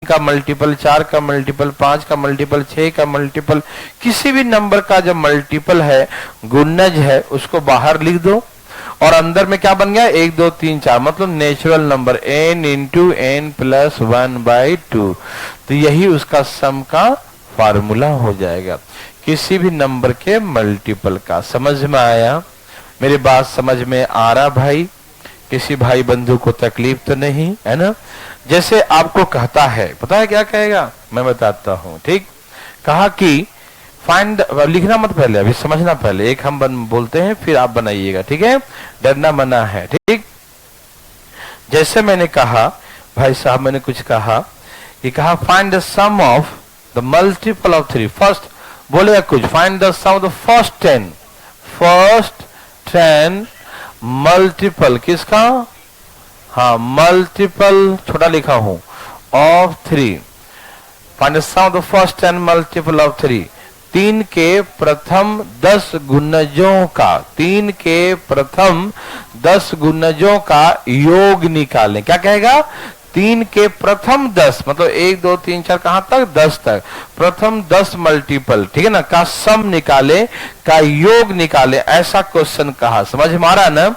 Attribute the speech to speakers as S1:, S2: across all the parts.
S1: का मल्टीपल, 4 का मल्टीपल, 5 का मल्टीपल, 6 का मल्टीपल, किसी भी नंबर का जब मल्टीपल है, गुणज है, उसको बाहर लिख दो और अंदर में क्या बन गया 1 2 3 4, मतलब natural number n into n plus 1/2। तो यही उसका सम का फार्मूला हो जाएगा, किसी भी नंबर के मल्टीपल का। समझ में आया? मेरी बात समझ में आ रहा भाई? किसी भाई बंधु को तकलीफ तो नहीं है ना? जैसे आपको कहता है, पता है क्या कहेगा, मैं बताता हूं। ठीक, कहा कि फाइंड, लिखना मत पहले, अभी समझना पहले, एक हम बोलते हैं फिर आप बनाइएगा, ठीक है? डरना मना है, ठीक? जैसे मैंने कहा, भाई साहब मैंने कुछ कहा कि कहा find the sum of the multiple of 3। First बोलेगा कुछ, find the sum of the first 10 multiple किसका? हाँ, मल्टीपल छोटा लिखा हूं of 3। Find the sum of the first 10 multiple of 3। 3 के प्रथम 10 गुणजों का, 3 के प्रथम 10 गुणजों का योग निकालें। क्या कहेगा? 3 के प्रथम 10, मतलब 1 2 3 4 कहां तक? 10 तक। प्रथम 10 मल्टीपल, ठीक है ना, का सम निकाले, का योग निकाले, ऐसा क्वेश्चन कहा। समझ में आ रहा ना?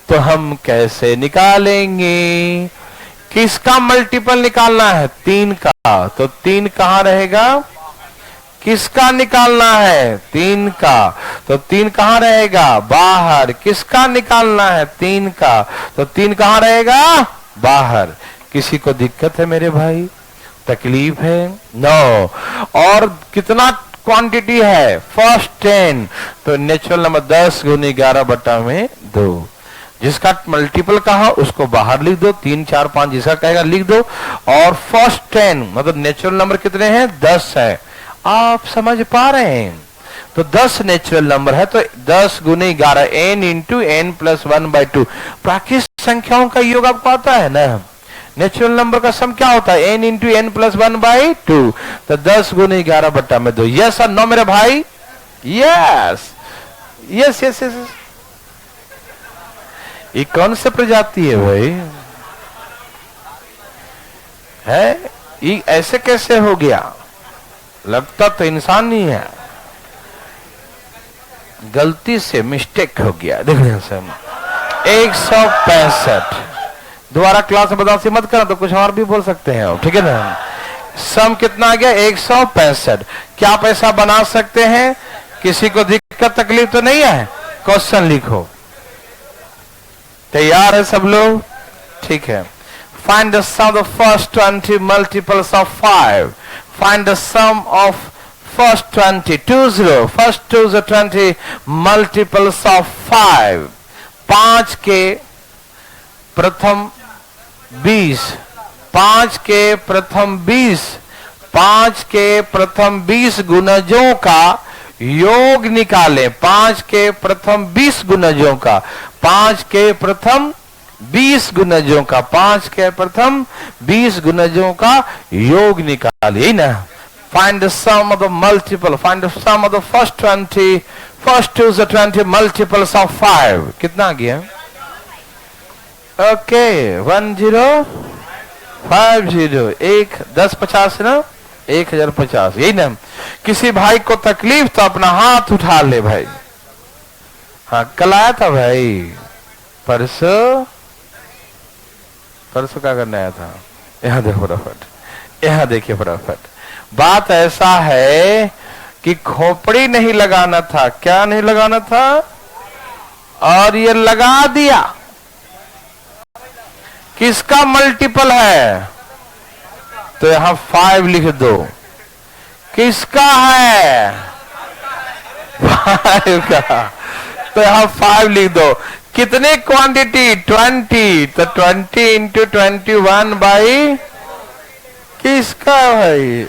S1: तो हम कैसे निकालेंगे? किसका मल्टीपल निकालना है? 3 का। तो 3 कहां रहेगा? किसका निकालना है? 3 का। तो 3 कहां रहेगा? बाहर। किसका निकालना है? 3 का। तो 3 कहां रहेगा? बाहर। किसी को दिक्कत है मेरे भाई? तकलीफ है? नो। और कितना क्वांटिटी है? फर्स्ट 10। तो नेचुरल नंबर 10 गुनी 11/2। जिसका मल्टीपल कहा उसको बाहर लिख दो, 3 4 5 जिसका कहेगा लिख दो। और फर्स्ट 10 मतलब नेचुरल नंबर कितने हैं? 10 है। आप समझ पा रहे हैं? तो 10 नेचुरल नंबर है, तो 10 गुने 11, n इंटू n प्लस 1/2। प्राकृतिक संख्याओं का योग आपको आता है ना? नेचुरल नंबर का सम क्या होता है? n into n plus 1/2। तो 10 गुने 11/2। यस और नो मेरे भाई? Yes yes yes yes. ये कौन से प्रजाति है भाई? है ये ऐसे कैसे हो गया? लगता तो इंसान नहीं है, गलती से मिस्टेक हो गया। देखने से 165। दोबारा क्लास में बदमाशी मत करना, तो कुछ और भी बोल सकते हैं आप, ठीक है ना? सम कितना आ गया? 165। क्या आप ऐसा बना सकते हैं? किसी को दिक्कत तकलीफ तो नहीं है? क्वेश्चन लिखो। तैयार है सब लोग? ठीक है। Find the sum of first 20 multiples of 5। Find the sum of first 20, 20, first 20 multiples of 5. 5 के प्रथम 20, 5 के प्रथम 20, 5 के प्रथम 20 गुणजों का योग निकाले। 5 के प्रथम 20 गुणजों का, 5 के प्रथम 20 गुणजों का, 5 के प्रथम 20 गुणजों का योग निकालिए ना। Find the sum of the multiple, find the sum of the first 20, first 20 multiples of 5। कितना आ गया? ओके 1050, 1 10 50 ना, 1050, यही ना। किसी भाई को तकलीफ तो अपना हाथ उठा ले भाई। हाँ, कल आया था भाई, परसों क्या करने आया था? यहाँ देखो फटाफट, यहाँ देखिए फटाफट। बात ऐसा है कि खोपड़ी नहीं लगाना था। क्या नहीं लगाना था? और ये लगा दिया। किसका मल्टीपल है? तो यहां 5 लिख दो। किसका है? 5 का। तो यहां 5 लिख दो। कितने क्वांटिटी? 20। तो 20 इंटू 21/, किसका भाई?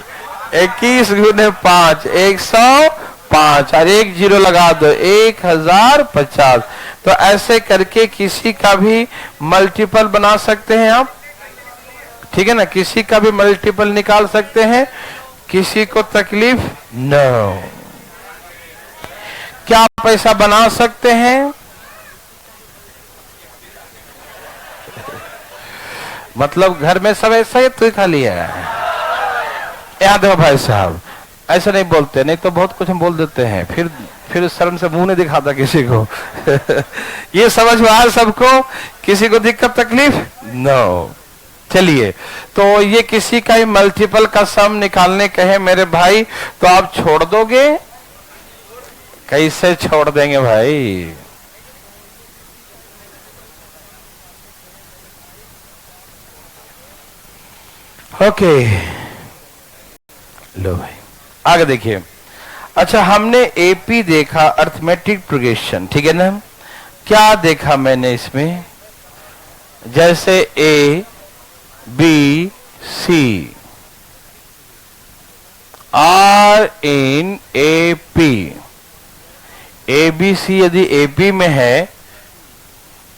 S1: 21 गुने 5, 105। और 1 0 लगा दो, 1050। तो ऐसे करके किसी का भी मल्टीपल बना सकते हैं आप, ठीक है ना? किसी का भी मल्टीपल निकाल सकते हैं, किसी को तकलीफ नो। क्या आप ऐसा बना सकते हैं? मतलब घर में सब ऐसा ही, तू खाली है? यहाँ देखो भाई साहब, ऐसा नहीं बोलते, नहीं तो बहुत कुछ हम बोल देते हैं, फिर शर्म से मुंह नहीं दिखाता किसी को। ये समझ में आया सबको? किसी को दिक्कत तकलीफ? नो। चलिए, तो ये किसी का ही मल्टीपल का सम निकालने कहे मेरे भाई, तो आप छोड़ दोगे? कैसे छोड़ देंगे भाई? ओके, लो भाई आगे देखिए। अच्छा, हमने एपी देखा, अर्थमेटिक प्रोग्रेशन, ठीक है ना? क्या देखा मैंने इसमें? जैसे A B C are in A P, A B C यदि ए पी में है,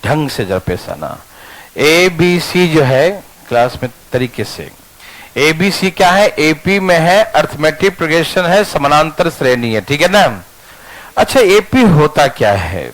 S1: ढंग से जरा पेश आना, ए बी सी जो है क्लास में तरीके से, ए बी सी क्या है? एपी में है, अर्थमेटिक प्रोग्रेशन है, समानांतर श्रेणी है, ठीक है ना? अच्छा, एपी होता क्या है?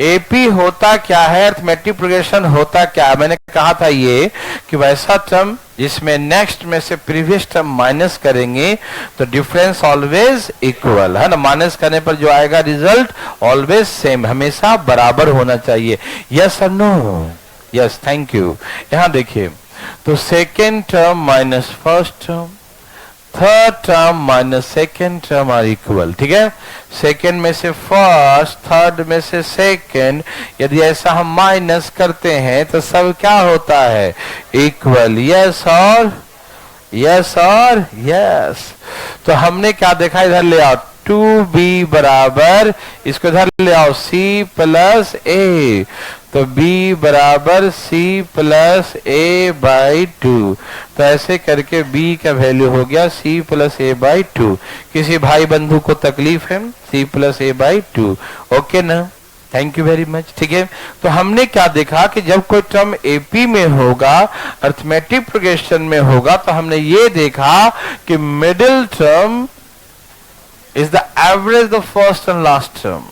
S1: एपी होता क्या है? अर्थमेटिक प्रोग्रेशन होता क्या है? मैंने कहा था ये कि वैसा टर्म जिसमें नेक्स्ट में से प्रीवियस टर्म माइनस करेंगे तो डिफरेंस ऑलवेज इक्वल है ना, माइनस करने पर जो आएगा रिजल्ट ऑलवेज सेम, हमेशा बराबर होना चाहिए। यस और नो? Yes, thank you. यहां देखिए, तो second term minus first term, third term minus second term are equal, ठीक है? सेकेंड में से फर्स्ट, थर्ड में से सेकेंड, यदि ऐसा हम माइनस करते हैं तो सब क्या होता है? इक्वल। यस और यस और यस। तो हमने क्या देखा? इधर ले आओ, 2b बराबर, इसको इधर ले आओ, c प्लस ए, तो b बराबर c प्लस ए बाई 2। तो ऐसे करके b का वैल्यू हो गया c प्लस ए बाई 2। किसी भाई बंधु को तकलीफ है? c plus A by 2, okay ना? थैंक यू वेरी मच, ठीक है? तो हमने क्या देखा कि जब कोई टर्म एपी में होगा, अर्थमेटिक प्रोग्रेशन में होगा, तो हमने ये देखा कि middle term is the average of first and last term।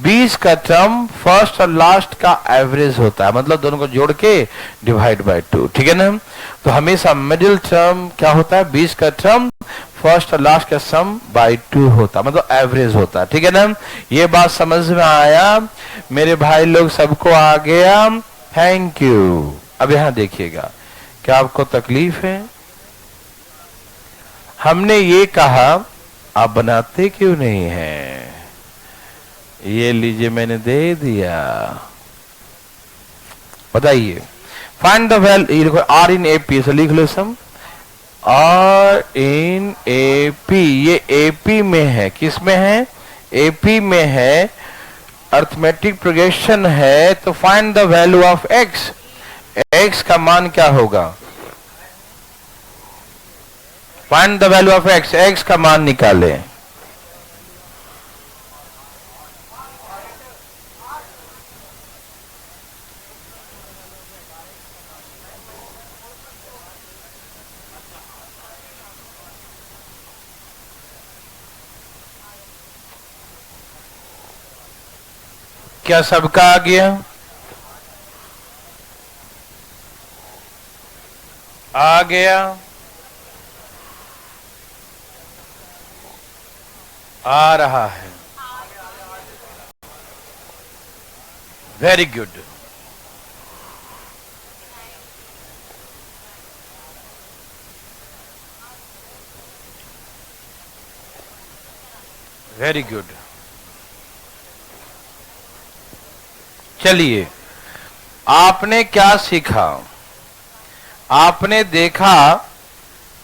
S1: 20 का टर्म फर्स्ट और लास्ट का एवरेज होता है, मतलब दोनों को जोड़ के डिवाइड बाय 2, ठीक है ना? तो हमेशा मिडिल टर्म क्या होता है? 20 का टर्म फर्स्ट और लास्ट का सम बाय 2 होता है, मतलब एवरेज होता है, ठीक है ना? ये बात समझ में आया मेरे भाई लोग? सबको आ गया? Thank you. अब यहां देखिएगा, क्या आपको तकलीफ है? हमने ये कहा आप बनाते क्यों नहीं हैं? ये लीजिए, मैंने दे दिया, बताइए। फाइंड द वैल्यू, लिखो आर इन एपी, से लिख लो सम, आर इन एपी, ये एपी में है। किस में है? एपी में है, अर्थमेटिक प्रोग्रेशन है। तो find the value of x, x का मान क्या होगा? Find the value of x, x का मान निकाले। क्या सबका आ गया? आ गया? आ रहा है? Very good. Very good. चलिए, आपने क्या सीखा? आपने देखा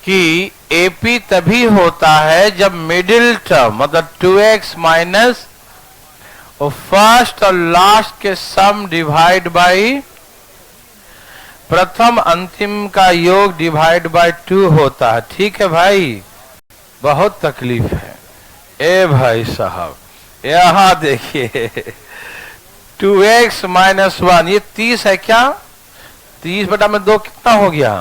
S1: कि एपी तभी होता है जब मिडिल टर्म, मतलब 2x माइनस फर्स्ट और लास्ट के सम डिवाइड बाई प्रथम अंतिम का योग डिवाइड बाय 2 होता है, ठीक है भाई? बहुत तकलीफ है। ए भाई साहब, यहां देखिए, 2x माइनस 1, ये 30 है क्या? 30 बटा में 2 कितना हो गया?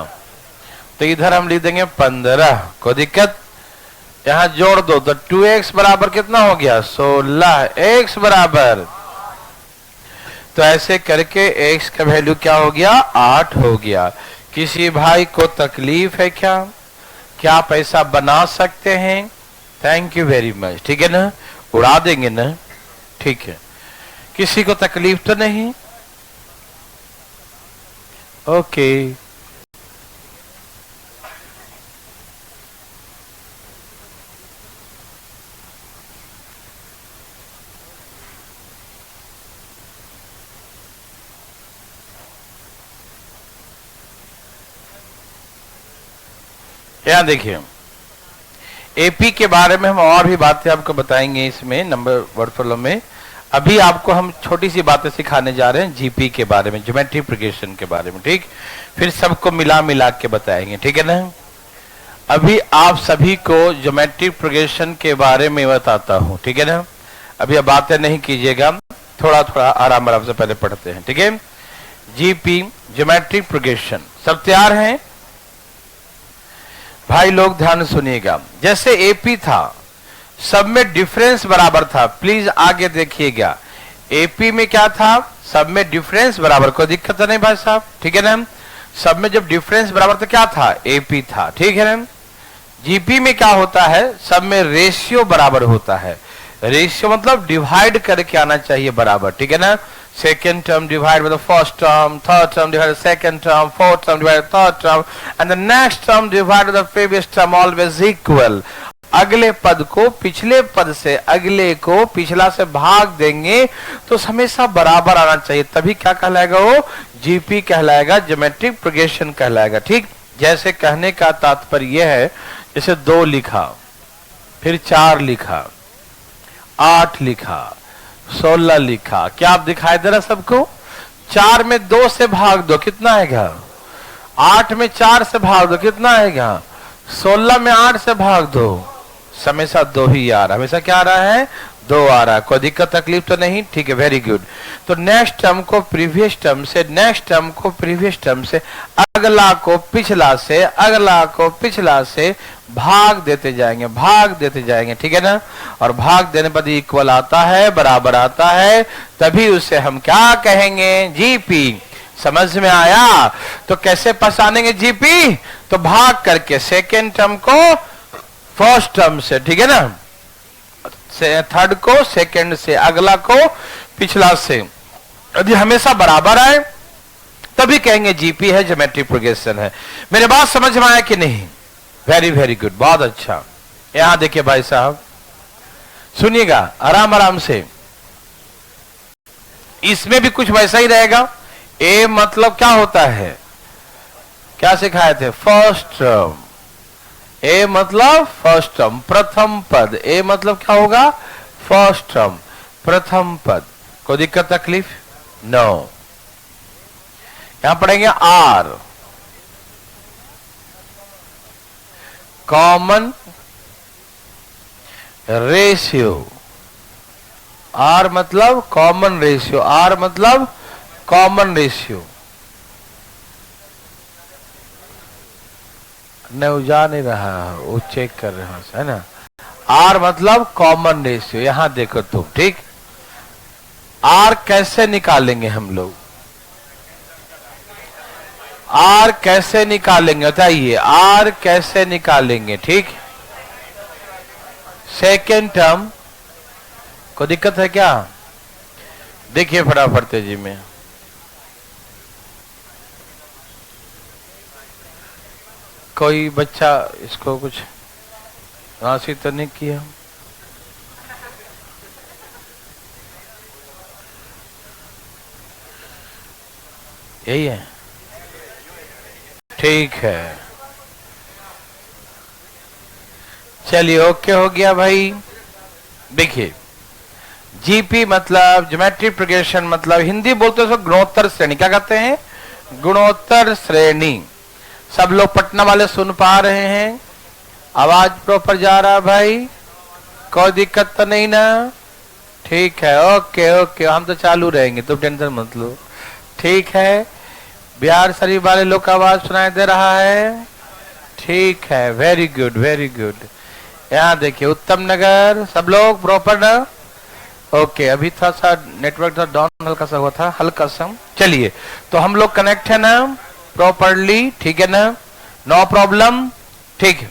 S1: तो इधर हम लिख देंगे 15, कोई दिक्कत? यहां जोड़ दो तो 2x बराबर कितना हो गया? 16, x बराबर, तो ऐसे करके x का वैल्यू क्या हो गया? 8 हो गया। किसी भाई को तकलीफ है क्या? क्या पैसा बना सकते हैं? Thank you very much. ठीक है ना, उड़ा देंगे ना, ठीक है, किसी को तकलीफ तो नहीं? ओके, यहां देखिए एपी के बारे में हम और भी बातें आपको बताएंगे इसमें नंबर वर्ड प्रॉब्लम में। अभी आपको हम छोटी सी बातें सिखाने जा रहे हैं जीपी के बारे में, ज्योमेट्रिक प्रोग्रेशन के बारे में, ठीक, फिर सबको मिला मिला के बताएंगे, ठीक है ना। अभी आप सभी को ज्योमेट्रिक प्रोग्रेशन के बारे में बताता हूं, ठीक है ना। अभी आप बातें नहीं कीजिएगा, थोड़ा थोड़ा आराम आराम से पहले पढ़ते हैं, ठीक है। जीपी ज्योमेट्रिक प्रोग्रेशन, सब तैयार हैं भाई लोग? ध्यान सुनिएगा। जैसे एपी था सब में डिफरेंस बराबर था, प्लीज आगे देखिएगा। एपी में क्या था? सब में डिफरेंस बराबर, कोई दिक्कत तो नहीं भाई साहब, ठीक है ना। सब में जब डिफरेंस बराबर तो क्या था? एपी था, ठीक है ना। जीपी में क्या होता है? सब में रेशियो बराबर होता है। रेशियो मतलब डिवाइड करके आना चाहिए बराबर, ठीक है ना। Second term divide by the first term, third term divide by second term, fourth term divide by third term and the next term divide by the previous term, always equal. अगले पद को पिछले पद से, अगले को पिछला से भाग देंगे तो हमेशा बराबर आना चाहिए, तभी क्या कहलाएगा? वो जीपी कहलाएगा, ज्योमेट्रिक प्रोग्रेशन कहलाएगा, ठीक। जैसे कहने का तात्पर्य यह है, जैसे 2 लिखा, फिर 4 लिखा, 8 लिखा, 16 लिखा, क्या आप दिखाई दे रहा सबको? 4 में 2 से भाग दो, कितना आएगा? 8 में 4 से भाग दो, कितना आएगा? 16 में 8 से भाग दो, हमेशा 2 ही आ रहा, हमेशा क्या आ रहा है? 2 आ रहा है। कोई दिक्कत तकलीफ तो नहीं? ठीक है, वेरी गुड। तो नेक्स्ट टर्म को प्रीवियस टर्म से, नेक्स्ट टर्म को प्रीवियस टर्म से, अगला को पिछला से, अगला को पिछला से भाग देते जाएंगे, भाग देते जाएंगे, ठीक है ना। और भाग देने पर इक्वल आता है, बराबर आता है, तभी उसे हम क्या कहेंगे? जीपी। समझ में आया? तो कैसे पहचानेंगे जीपी? तो भाग करके सेकेंड टर्म को फर्स्ट टर्म से, ठीक है ना, थर्ड को सेकेंड से, अगला को पिछला से, यदि हमेशा बराबर आए तभी कहेंगे जीपी है, ज्योमेट्रिक प्रोग्रेशन है। मेरे बात समझ में आया कि नहीं? वेरी वेरी गुड, बहुत अच्छा। यहां देखिए भाई साहब, सुनिएगा आराम आराम से, इसमें भी कुछ वैसा ही रहेगा। ए मतलब क्या होता है? क्या सिखाए थे? First term. ए मतलब फर्स्ट टर्म, प्रथम पद। ए मतलब क्या होगा? फर्स्ट टर्म, प्रथम पद। कोई दिक्कत तकलीफ? नो। यहां पढ़ेंगे आर, कॉमन रेशियो। आर मतलब कॉमन रेशियो, आर मतलब कॉमन रेशियो। नहीं जा नहीं रहा, वो चेक कर रहे हैं, है ना। आर मतलब कॉमन रेशियो। यहां देखो तुम, ठीक। आर कैसे निकालेंगे हम लोग? आर कैसे निकालेंगे बताइए? आर कैसे निकालेंगे? ठीक, सेकेंड टर्म। कोई दिक्कत है क्या? देखिए फटाफट तेजी में, कोई बच्चा इसको कुछ हासिल तो नहीं किया? यही है, ठीक है, चलिए ओके हो गया भाई। देखिए जीपी मतलब ज्योमेट्रिक प्रोग्रेशन, मतलब हिंदी बोलते हैं गुणोत्तर श्रेणी। क्या कहते हैं? गुणोत्तर श्रेणी। सब लोग पटना वाले सुन पा रहे हैं? आवाज प्रॉपर जा रहा भाई? कोई दिक्कत तो नहीं ना? ठीक है, ओके ओके, हम तो चालू रहेंगे, तो टेंशन मत लो, ठीक है। बिहार शरीफ वाले लोग का आवाज सुनाई दे रहा है? ठीक है, वेरी गुड वेरी गुड। यहाँ देखिए उत्तम नगर, सब लोग प्रॉपर ना? ओके, अभी थोड़ा सा नेटवर्क था डाउन, हल्का सा हुआ था, हल्का सा। चलिए, तो हम लोग कनेक्ट है ना प्रॉपरली, ठीक है ना? नो प्रॉब्लम, ठीक है।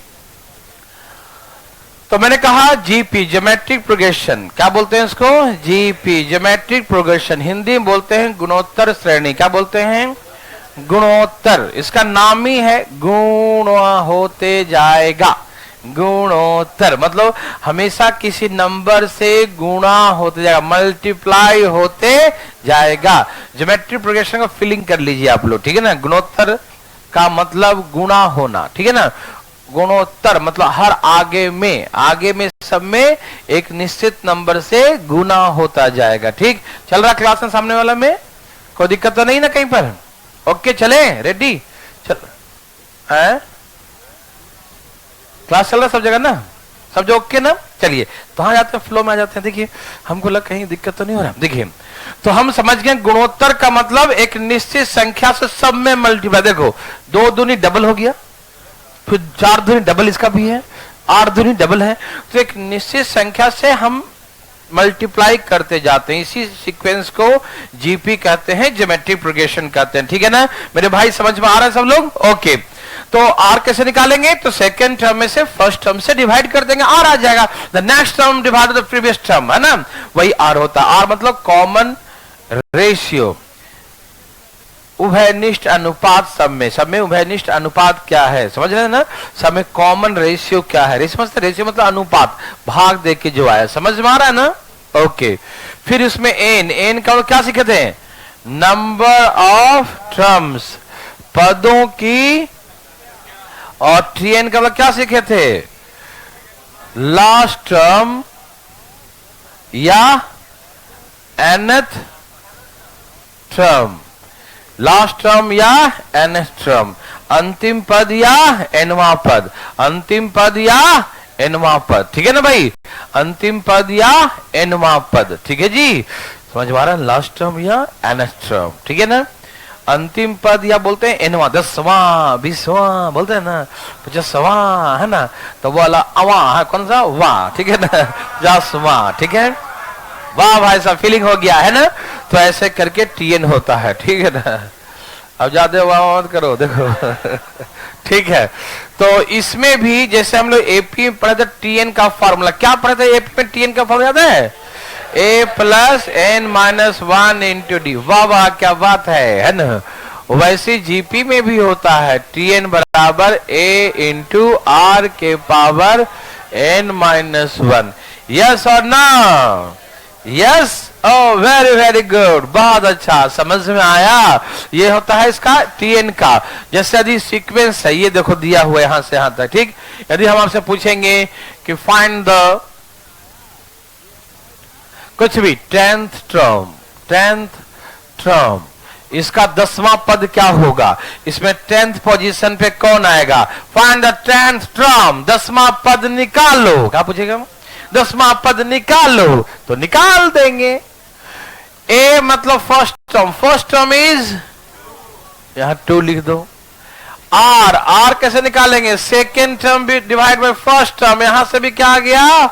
S1: तो मैंने कहा जीपी ज्योमेट्रिक प्रोग्रेशन, क्या बोलते हैं इसको? जीपी ज्योमेट्रिक प्रोग्रेशन, हिंदी में बोलते हैं गुणोत्तर श्रेणी। क्या बोलते हैं? गुणोत्तर। इसका नाम ही है गुण होते जाएगा, गुणोत्तर मतलब हमेशा किसी नंबर से गुणा होते जाएगा, मल्टीप्लाई होते जाएगा। ज्योमेट्रिक प्रोग्रेशन का फीलिंग कर लीजिए आप लोग, ठीक है ना। गुणोत्तर का मतलब गुणा होना, ठीक है ना। गुणोत्तर मतलब हर आगे में सब में एक निश्चित नंबर से गुना होता जाएगा। ठीक चल रहा क्लास में सामने वाला में? कोई दिक्कत तो नहीं ना कहीं पर? ओके चले, रेडी? चल क्लास चल रहा सब जगह ना, सब जो ओके ना? चलिए तो हाँ जाते हैं, फ्लो में आ जाते हैं। देखिए हमको लगा कहीं दिक्कत तो नहीं हो रहा। देखिए तो हम समझ गए गुणोत्तर का मतलब एक निश्चित संख्या से सब में मल्टीप्लाई। देखो 2 दूनी डबल हो गया, फिर 4 दूनी डबल इसका भी है, 8 दूनी डबल है, तो एक निश्चित संख्या से हम मल्टीप्लाई करते जाते हैं। इसी सीक्वेंस को जीपी कहते हैं, ज्योमेट्रिक प्रोग्रेशन कहते हैं। ठीक है ना मेरे भाई, समझ में आ रहा है सब लोग? ओके तो आर कैसे निकालेंगे? तो सेकेंड टर्म में से फर्स्ट टर्म से डिवाइड कर देंगे, आर आ जाएगा। The next term divide the previous term, है ना, वही आर होता है। आर मतलब कॉमन रेशियो, उभयनिष्ठ अनुपात। सब में उभयनिष्ठ अनुपात क्या है समझ रहे हैं ना? सब में कॉमन रेशियो क्या है? रेशियो मतलब अनुपात, भाग दे के जो आया। समझ में आ रहा है ना? ओके फिर इसमें एन का क्या सीखे थे? नंबर ऑफ टर्म्स, पदों की। और टीएन का क्या सीखे थे? लास्ट टर्म या nth टर्म, लास्ट टर्म या nth टर्म, अंतिम पद या nवां पद, अंतिम पद या nवां पद। ठीक है ना भाई? अंतिम पद या nवां पद। ठीक है जी, समझ में आ रहा है? लास्ट टर्म या nth टर्म, ठीक है ना। अंतिम पद या बोलते हैं nवां, 10वां 20वां बोलते हैं ना, 50वां, है ना। तो वो वाला अवां है, कौन सा? वां, ठीक है ना, 50वां। ठीक है, वाह भाई साहब फीलिंग हो गया है ना। तो ऐसे करके टीएन होता है, ठीक है ना। अब जाते वाह मत करो, देखो ठीक है। तो इसमें भी जैसे हम लोग एपी में पढ़े थे टीएन का फॉर्मूला, क्या पढ़े थे एपी में? टीएन का फॉर्मूला याद है? a plus N minus 1 into D. वाह वाह क्या बात है ना। वैसे जीपी में भी होता है टीएन बराबर a इंटू आर के पावर n माइनस 1। यस और नो? यस, ओ वेरी वेरी गुड, बहुत अच्छा, समझ में आया। ये होता है इसका टीएन का। जैसे यदि सीक्वेंस है, ये देखो दिया हुआ यहां से यहां तक, ठीक। यदि हम आपसे पूछेंगे कि फाइंड द कुछ भी 10th टर्म, इसका 10वां पद क्या होगा? इसमें 10th पोजीशन पे कौन आएगा? फाइंड द 10th टर्म, 10वां पद निकालो। क्या पूछेगा? 10वां पद निकालो, तो निकाल देंगे। ए मतलब फर्स्ट टर्म इज, यहां 2 लिख दो। आर कैसे निकालेंगे? सेकेंड टर्म भी डिवाइड बाय फर्स्ट टर्म, यहां से भी क्या आ गया?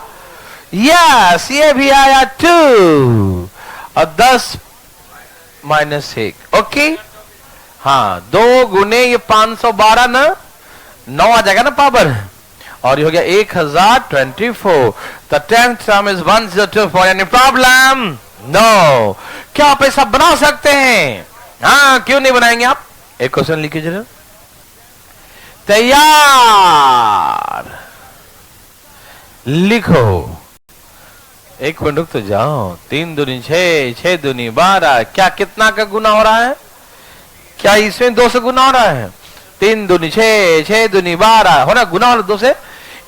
S1: यस, ये भी आया 2 और 10 माइनस 1। ओके हाँ, 2 गुने ये 512 ना, 9 आ जाएगा ना पावर, और ये हो गया 1024। The 10th term is 1024। Any problem? No. क्या आप ऐसा बना सकते हैं? हाँ, क्यों नहीं बनाएंगे आप? एक क्वेश्चन लिखिए जरा। तैयार, लिखो। एक मिनट रुक तो जाओ। 3 दूनी 6, 6 दूनी 12, क्या कितना का गुना हो रहा है? क्या इसमें 2 से गुना हो रहा है? 3 दूनी 6, 6 दूनी 12 हो ना, गुना हो रहा 2 से।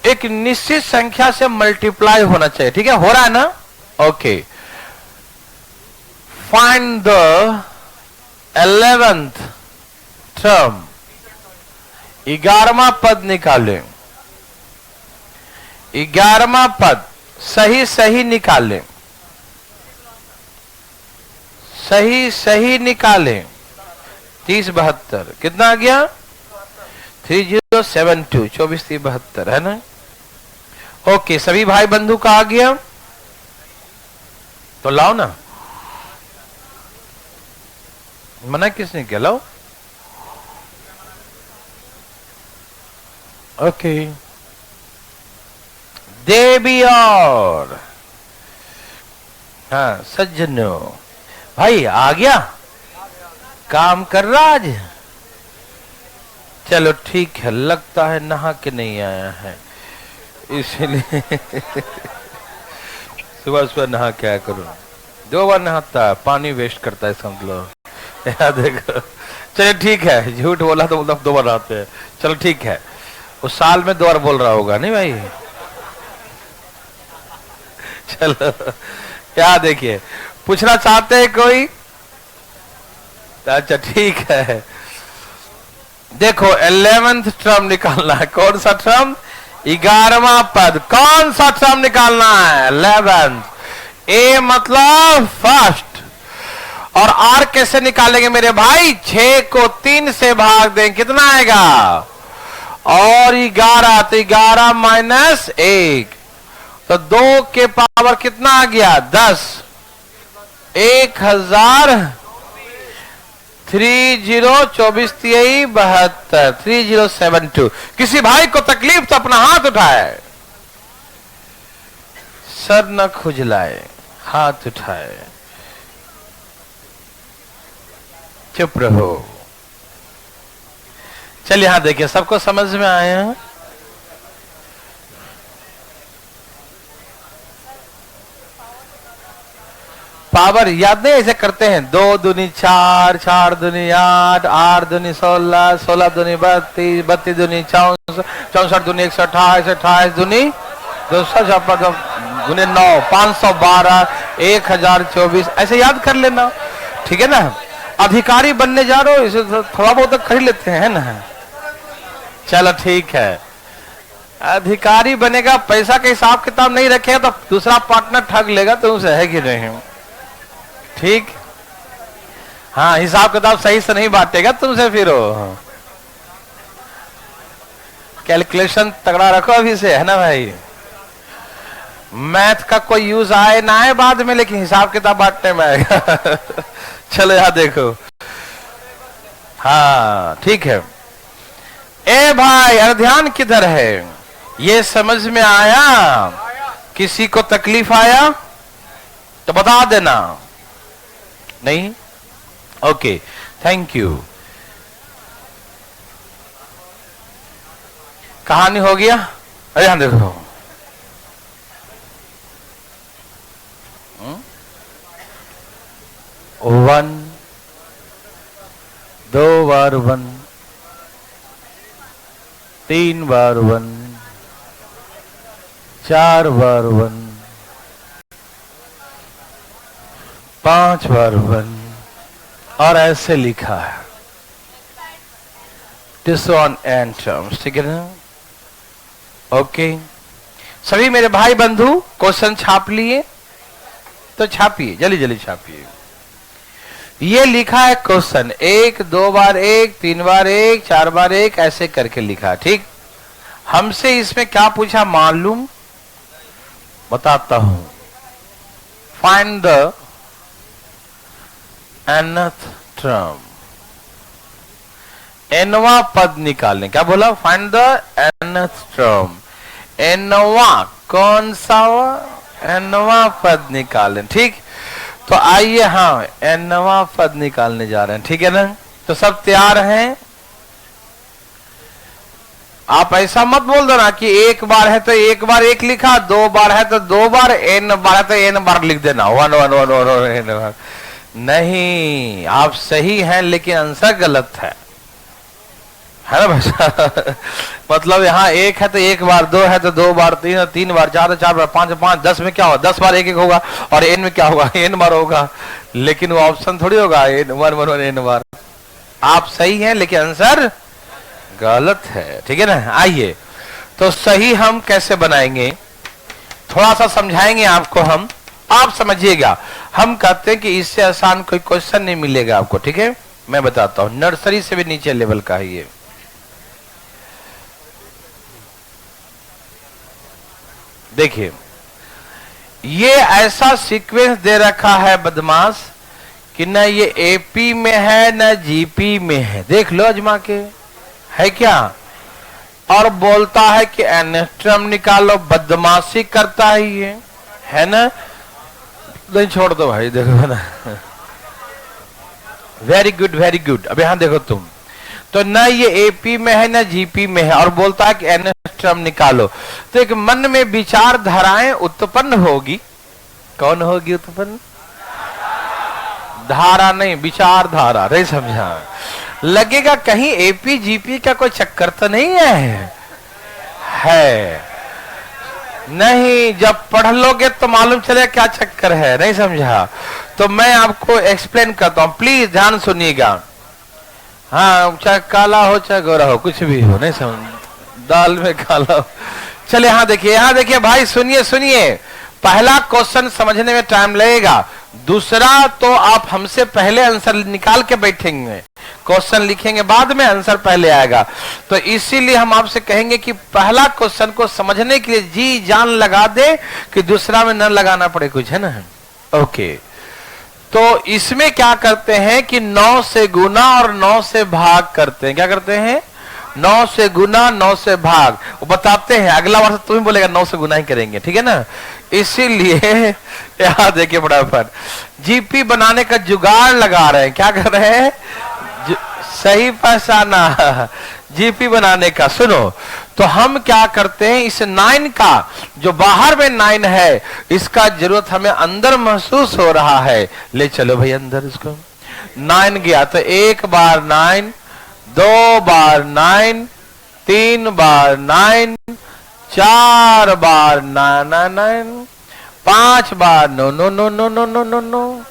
S1: एक निश्चित संख्या से मल्टीप्लाई होना चाहिए, ठीक है, हो रहा है ना? Okay find the 11th term, 11वां पद निकालें। 11वां पद सही निकालें, सही निकालें। 30 72 कितना आ गया? 3072, 24 3 72, है ना। ओके सभी भाई बंधु का आ गया, तो लाओ ना। मना किसने किया? लाओ। ओके देवी और हाँ सज्जनों, भाई आ गया, काम कर रहा आज। चलो ठीक है, लगता है नहा के नहीं आया है, इसलिए सुबह सुबह नहा क्या करूं, 2 बार नहाता है, पानी वेस्ट करता है समझ लो। देखो चलो ठीक है, झूठ बोला तो मतलब 2 बार नहाते हैं। चलो ठीक है, उस साल में 2 बार बोल रहा होगा नहीं भाई। चलो क्या देखिए, पूछना चाहते हैं कोई? अच्छा ठीक है, देखो 11th टर्म निकालना है। कौन सा टर्म? 11वां पद। कौन सा टर्म निकालना है? 11th। ए मतलब फर्स्ट। और आर कैसे निकालेंगे मेरे भाई? 6 को 3 से भाग दें, कितना आएगा? और 11, तो 11 माइनस 1, तो 2 के पावर कितना आ गया? 10। 1000 30 24 73 3072। किसी भाई को तकलीफ तो अपना हाथ उठाए, सर न खुजलाए, हाथ उठाए, चुप रहो। चलिए यहां देखिए, सबको समझ में आया? पावर याद नहीं ऐसे करते हैं? 2 दूनी 4, 4 दूनी 8, 8 दूनी 16, 16 दूनी 32, 32 दूनी 64, 64 दूनी 128, 28 दूनी 256 दूनी 9, 512, 1024, ऐसे याद कर लेना, ठीक है ना? अधिकारी बनने जा रहे हो, इसे थोड़ा बहुत तो कर लेते हैं ना। चलो ठीक है, अधिकारी बनेगा, पैसा का हिसाब किताब नहीं रखेगा तो दूसरा पार्टनर ठग लेगा तुमसे, है कि नहीं? ठीक, हाँ हिसाब किताब सही से नहीं बांटेगा तुमसे, फिर वो कैलकुलेशन तगड़ा रखो अभी से, है ना भाई? मैथ का कोई यूज आए ना आए बाद में, लेकिन हिसाब किताब बांटने में आएगा। चलो यहां देखो, हाँ ठीक है। ए भाई ध्यान किधर है? ये समझ में आया? किसी को तकलीफ आया तो बता देना। नहीं? Okay, thank you. कहानी हो गया? अरे यहां देखो, वन, 2 बार 1, 3 बार 1, 4 बार 1, 5 बार 1, और ऐसे लिखा है दिस वन एंड टर्म्स, ठीक है ना? ओके, सभी मेरे भाई बंधु क्वेश्चन छाप लिए तो छापिए, जल्दी जल्दी छापिए। ये लिखा है क्वेश्चन, 1, 2 बार 1, 3 बार 1, 4 बार 1, ऐसे करके लिखा, ठीक? हमसे इसमें क्या पूछा मालूम? बताता हूं। फाइंड द nth टर्म, nवां पद निकालने। क्या बोला? फाइंड द nth टर्म, nवां, कौन सा? nवां पद निकालें, ठीक? तो आइए, हाँ nवां पद निकालने जा रहे हैं, ठीक है ना? तो सब तैयार हैं? आप ऐसा मत बोल दो ना कि 1 बार है तो 1 बार 1 लिखा, 2 बार है तो 2 बार, n बार है तो n बार लिख देना, 1 1 1 1 1 1। नहीं, आप सही हैं लेकिन आंसर गलत है ना भाई? मतलब यहाँ 1 है तो 1 बार, 2 है तो 2 बार, 3 है 3 बार, 4 है 4 बार, 5 है 5, 10 में क्या होगा? 10 बार 1 1 होगा, और n में क्या होगा? n बार होगा, लेकिन वो ऑप्शन थोड़ी होगा n 1 1 1 n बार। आप सही हैं लेकिन आंसर गलत है, ठीक है ना? आइए, तो सही हम कैसे बनाएंगे, थोड़ा सा समझाएंगे आपको हम, आप समझिएगा। हम कहते हैं कि इससे आसान कोई क्वेश्चन नहीं मिलेगा आपको, ठीक है? मैं बताता हूं, नर्सरी से भी नीचे लेवल का है ये। देखिए, ये ऐसा सीक्वेंस दे रखा है बदमाश कि न ये एपी में है न जीपी में है। देख लो अजमा के, है क्या? और बोलता है कि एनेस्ट्रम निकालो। बदमाशी करता है ये, है ना? नहीं छोड़ दो भाई, देखो ना। Very good very good. अब यहां देखो तुम, तो न ये एपी में है न जीपी में है, और बोलता है कि एनेस्ट्रम निकालो। तो एक मन में विचार धाराएं उत्पन्न होगी। कौन होगी उत्पन्न? धारा नहीं, विचार धारा। नहीं समझा? लगेगा कहीं एपी जीपी का कोई चक्कर तो नहीं है नहीं। जब पढ़ लोगे तो मालूम चलेगा क्या चक्कर है। नहीं समझा? तो मैं आपको एक्सप्लेन करता हूं, प्लीज ध्यान सुनिएगा। हाँ, चाहे काला हो चाहे गोरा हो, कुछ भी हो, नहीं समझ, दाल में काला हो। चले यहाँ देखिए भाई, सुनिए सुनिए। पहला क्वेश्चन समझने में टाइम लगेगा, दूसरा तो आप हमसे पहले आंसर निकाल के बैठेंगे, क्वेश्चन लिखेंगे बाद में, आंसर पहले आएगा। तो इसीलिए हम आपसे कहेंगे कि पहला क्वेश्चन को समझने के लिए जी जान लगा दे कि दूसरा में न लगाना पड़े कुछ, है ना? ओके, तो इसमें क्या करते हैं कि 9 से गुना और 9 से भाग करते हैं। क्या करते हैं? 9 से गुना 9 से भाग। वो बताते हैं, अगला वर्ष तुम ही बोलेगा 9 से गुना ही करेंगे, ठीक है ना? इसीलिए यहाँ देखिए फटाफट जीपी बनाने का जुगाड़ लगा रहे हैं। क्या कर रहे हैं? सही पहचाना, जीपी बनाने का। सुनो, तो हम क्या करते हैं, इस 9 का जो बाहर में 9 है, इसका जरूरत हमें अंदर महसूस हो रहा है। ले चलो भाई अंदर इसको। 9 गया तो 1 बार 9, 2 बार 9, 3 बार 9, 4 बार 9, 5 बार 9,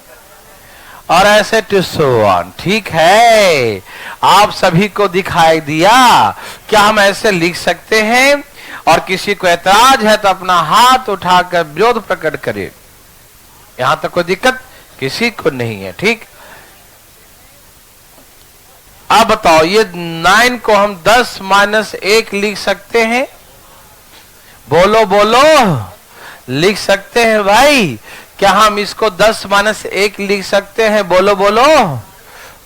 S1: और ऐसे टू सो ऑन। ठीक है, आप सभी को दिखाई दिया। क्या हम ऐसे लिख सकते हैं? और किसी को ऐतराज है तो अपना हाथ उठाकर विरोध प्रकट करे। यहां तक कोई दिक्कत किसी को नहीं है, ठीक? अब बताओ, ये 9 को हम 10 - 1 लिख सकते हैं? बोलो बोलो, लिख सकते हैं भाई? क्या हम इसको 10 - 1 लिख सकते हैं? बोलो बोलो।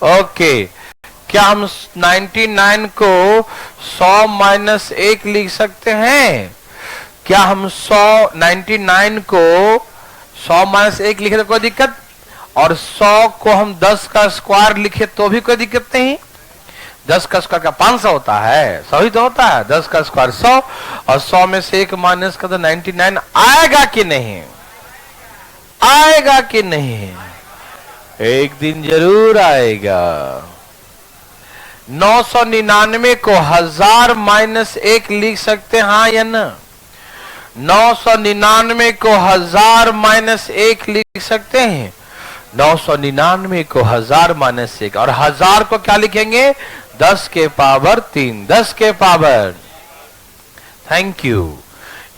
S1: ओके, क्या हम 99 को 100 - 1 लिख सकते हैं? क्या हम 99 को 100 - 1 लिखे तो कोई दिक्कत? और 100 को हम 10 का स्क्वायर लिखे तो भी कोई दिक्कत नहीं? 10 का स्क्वायर का 500 होता है, 100 ही तो होता है। 10 का स्क्वायर 100, और 100 में से 1 माइनस का तो 99 आएगा कि नहीं? आएगा कि नहीं? एक दिन जरूर आएगा। 999 को 1000 - 1 लिख सकते हैं, हाँ या ना? 999 को 1000 - 1 लिख सकते हैं? 999 को 1000 - 1, और 1000 को क्या लिखेंगे? 10 के पावर 3, 10 के पावर। Thank you.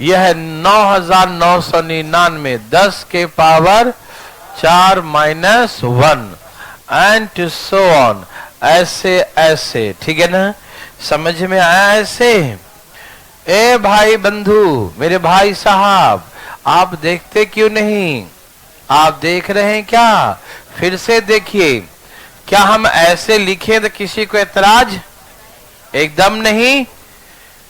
S1: यह है 9999, 10 के पावर 4 - 1, एंड सो ऑन। ऐसे ऐसे, ठीक है ना? समझ में आया? ऐसे ए भाई बंधु, मेरे भाई साहब, आप देखते क्यों नहीं? आप देख रहे हैं क्या? फिर से देखिए, क्या हम ऐसे लिखे तो किसी को ऐतराज? एकदम नहीं।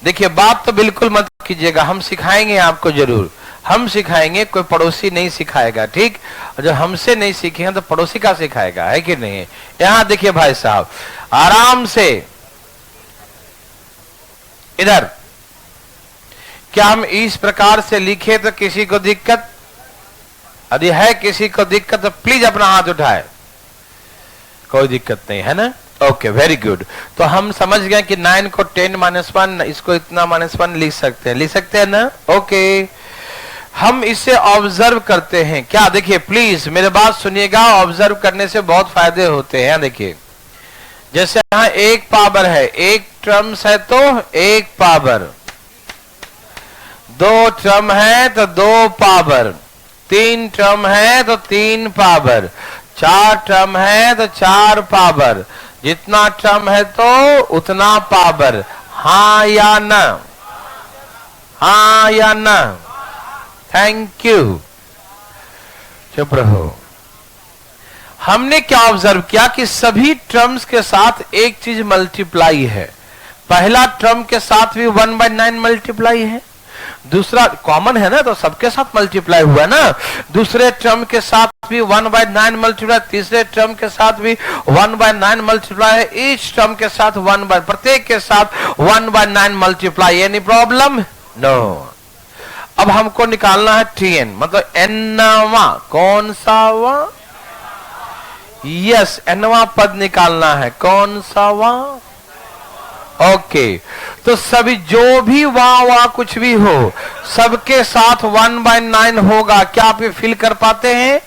S1: देखिए, बात तो बिल्कुल मत कीजिएगा, हम सिखाएंगे आपको जरूर, हम सिखाएंगे, कोई पड़ोसी नहीं सिखाएगा, ठीक? और जब हमसे नहीं सीखेंगे तो पड़ोसी का सिखाएगा, है कि नहीं? यहां देखिए भाई साहब, आराम से इधर, क्या हम इस प्रकार से लिखे तो किसी को दिक्कत? यदि है किसी को दिक्कत तो प्लीज अपना हाथ उठाए। कोई दिक्कत नहीं है ना? Okay, very good. तो हम समझ गए कि 9 को 10 - 1, इसको इतना -1 लिख सकते हैं, लिख सकते हैं ना? ओके, हम इसे ऑब्जर्व करते हैं। क्या? देखिए प्लीज मेरे बात सुनिएगा, ऑब्जर्व करने से बहुत फायदे होते हैं। देखिए, जैसे यहाँ 1 पावर है, 1 टर्म्स है तो 1 पावर, 2 टर्म है तो 2 पावर, 3 टर्म है तो 3 पावर, 4 टर्म है तो 4 पावर, जितना टर्म है तो उतना पावर। हाँ या ना? हाँ या ना? Thank you. चुप रहो। हमने क्या ऑब्जर्व किया कि सभी टर्म्स के साथ एक चीज मल्टीप्लाई है। पहला टर्म के साथ भी 1/9 मल्टीप्लाई है, दूसरा कॉमन है ना, तो सबके साथ मल्टीप्लाई हुआ ना, दूसरे टर्म के साथ भी 1/9 मल्टीप्लाई, तीसरे टर्म के साथ भी 1/9 मल्टीप्लाई है, ईच टर्म के साथ प्रत्येक के साथ 1/9 मल्टीप्लाई। Any problem? नो। अब हमको निकालना है tn, मतलब nवा, कौन सा वा? यस, nवा पद निकालना है, कौन सा वा? ओके, तो सभी जो भी वा कुछ भी हो सबके साथ 1/9 होगा। क्या आप ये फील कर पाते हैं?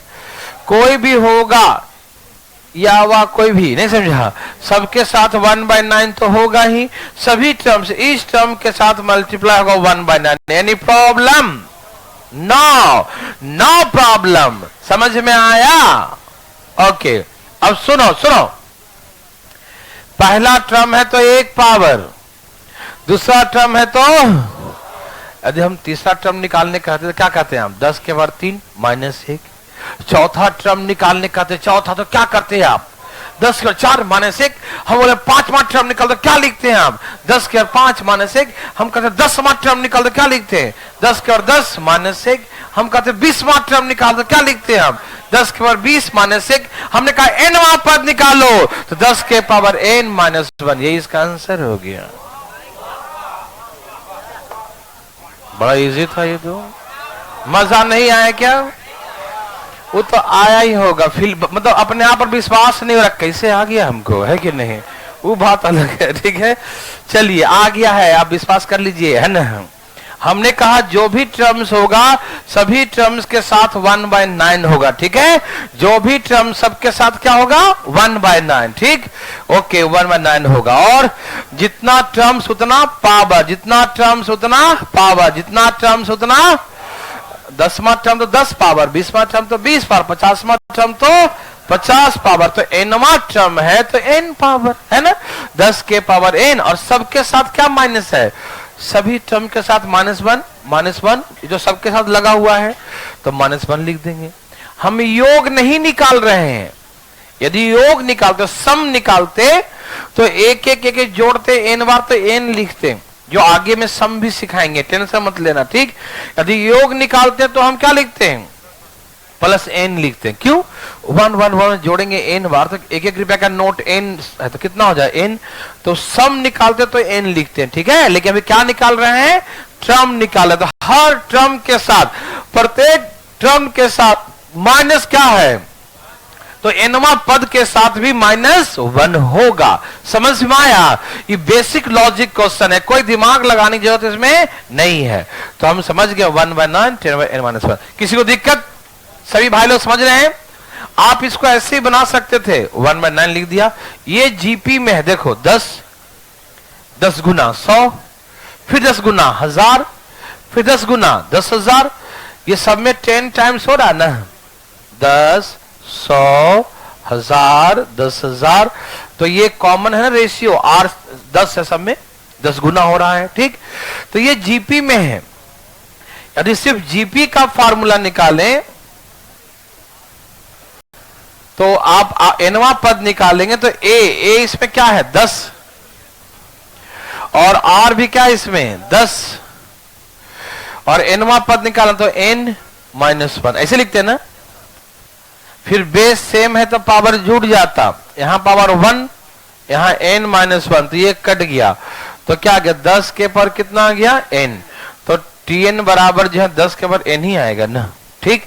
S1: कोई भी होगा या वा कोई भी, नहीं समझा, सबके साथ 1/9 तो होगा ही, सभी टर्म्स इस टर्म के साथ मल्टीप्लाई होगा 1/9। Any problem? No, no problem. समझ में आया? ओके, अब सुनो सुनो, पहला टर्म है तो 1 पावर, दूसरा टर्म है तो, यदि हम तीसरा टर्म निकालने कहते तो क्या कहते हैं हम? 10 के पावर 3 माइनस 1। चौथा टर्म निकालने कहते, चौथा तो क्या करते हैं आप? 10 के 4 माइनस 1। हम बोले पांचवा टर्म निकालते क्या लिखते हैं आप? 10 के 5 माइनस 1। हम कहते 10वां टर्म निकालते क्या लिखते हैं? 10 के 10 माइनस 1। हम कहते 20वां टर्म निकालते क्या लिखते हैं हम? 10 के पावर 20 माइनस 1। हमने कहा nवां पद निकालो, तो 10 के पावर n माइनस 1, ये इसका आंसर हो गया। बड़ा इजी था ये तो। मजा नहीं आया क्या? वो तो आया ही होगा, फील मतलब अपने आप पर विश्वास नहीं हो रहा, कैसे आ गया हमको, है कि नहीं, वो बात अलग है। ठीक है, चलिए आ गया है, आप विश्वास कर लीजिए, है ना। हमने कहा जो भी टर्म्स होगा सभी टर्म्स के साथ 1/9 होगा। ठीक है, जो भी टर्म सबके साथ क्या होगा? 1/9। ठीक, ओके, 1/9 होगा। और जितना टर्म्स उतना पावर, जितना टर्म्स उतना पावर, जितना टर्म्स उतना, 10वां टर्म तो 10 पावर, 20वां टर्म तो 20 पावर, 50वां टर्म तो 50 पावर, तो nवां टर्म है तो n पावर, है ना, 10 के पावर n। और सबके साथ क्या माइनस है? सभी टर्म के साथ -1 जो सबके साथ लगा हुआ है, तो -1 लिख देंगे। हम योग नहीं निकाल रहे हैं, यदि योग निकालते, सम निकालते, तो एक एक जोड़ते, n बार तो n लिखते, जो आगे में सम भी सिखाएंगे, टेंशन मत लेना। ठीक, यदि योग निकालते हैं तो हम क्या लिखते हैं? प्लस n लिखते हैं। क्यों? 1 1 1 जोड़ेंगे n बार, तो एक रुपया का नोट n है तो कितना हो जाए? n। तो सम निकालते तो n लिखते हैं। ठीक है, लेकिन अभी क्या निकाल रहे हैं? टर्म निकाले, तो हर टर्म के साथ, प्रत्येक टर्म के साथ माइनस क्या है? तो nवां पद के साथ भी -1 होगा। समझ में आया? ये बेसिक लॉजिक क्वेश्चन है, कोई दिमाग लगाने की जरूरत इसमें नहीं है। तो हम समझ गए 1/9 10n-1। किसी को दिक्कत? सभी भाई लोग समझ रहे हैं? आप इसको ऐसे ही बना सकते थे, 1/9 लिख दिया। ये जीपी में है, देखो 10 गुना 100, फिर 10 गुना 1000, फिर 10 गुना 10,000, ये सब में 10 टाइम्स हो रहा है ना, 10 100 1000 10,000, तो ये कॉमन है ना रेशियो, R 10 है, सब में 10 गुना हो रहा है। ठीक, तो ये जीपी में है। यदि सिर्फ जीपी का फार्मूला निकालें तो आप nवां पद निकालेंगे तो a इसमें क्या है? 10, और r भी क्या है इसमें? 10, और nवां पद निकालें तो n-1, ऐसे लिखते हैं ना। फिर बेस सेम है तो पावर जुड़ जाता, यहां पावर 1, यहां n-1, तो ये कट गया, तो क्या गया? 10 के पर कितना आ गया? n। तो tn बराबर जो है 10 के पर n ही आएगा ना। ठीक,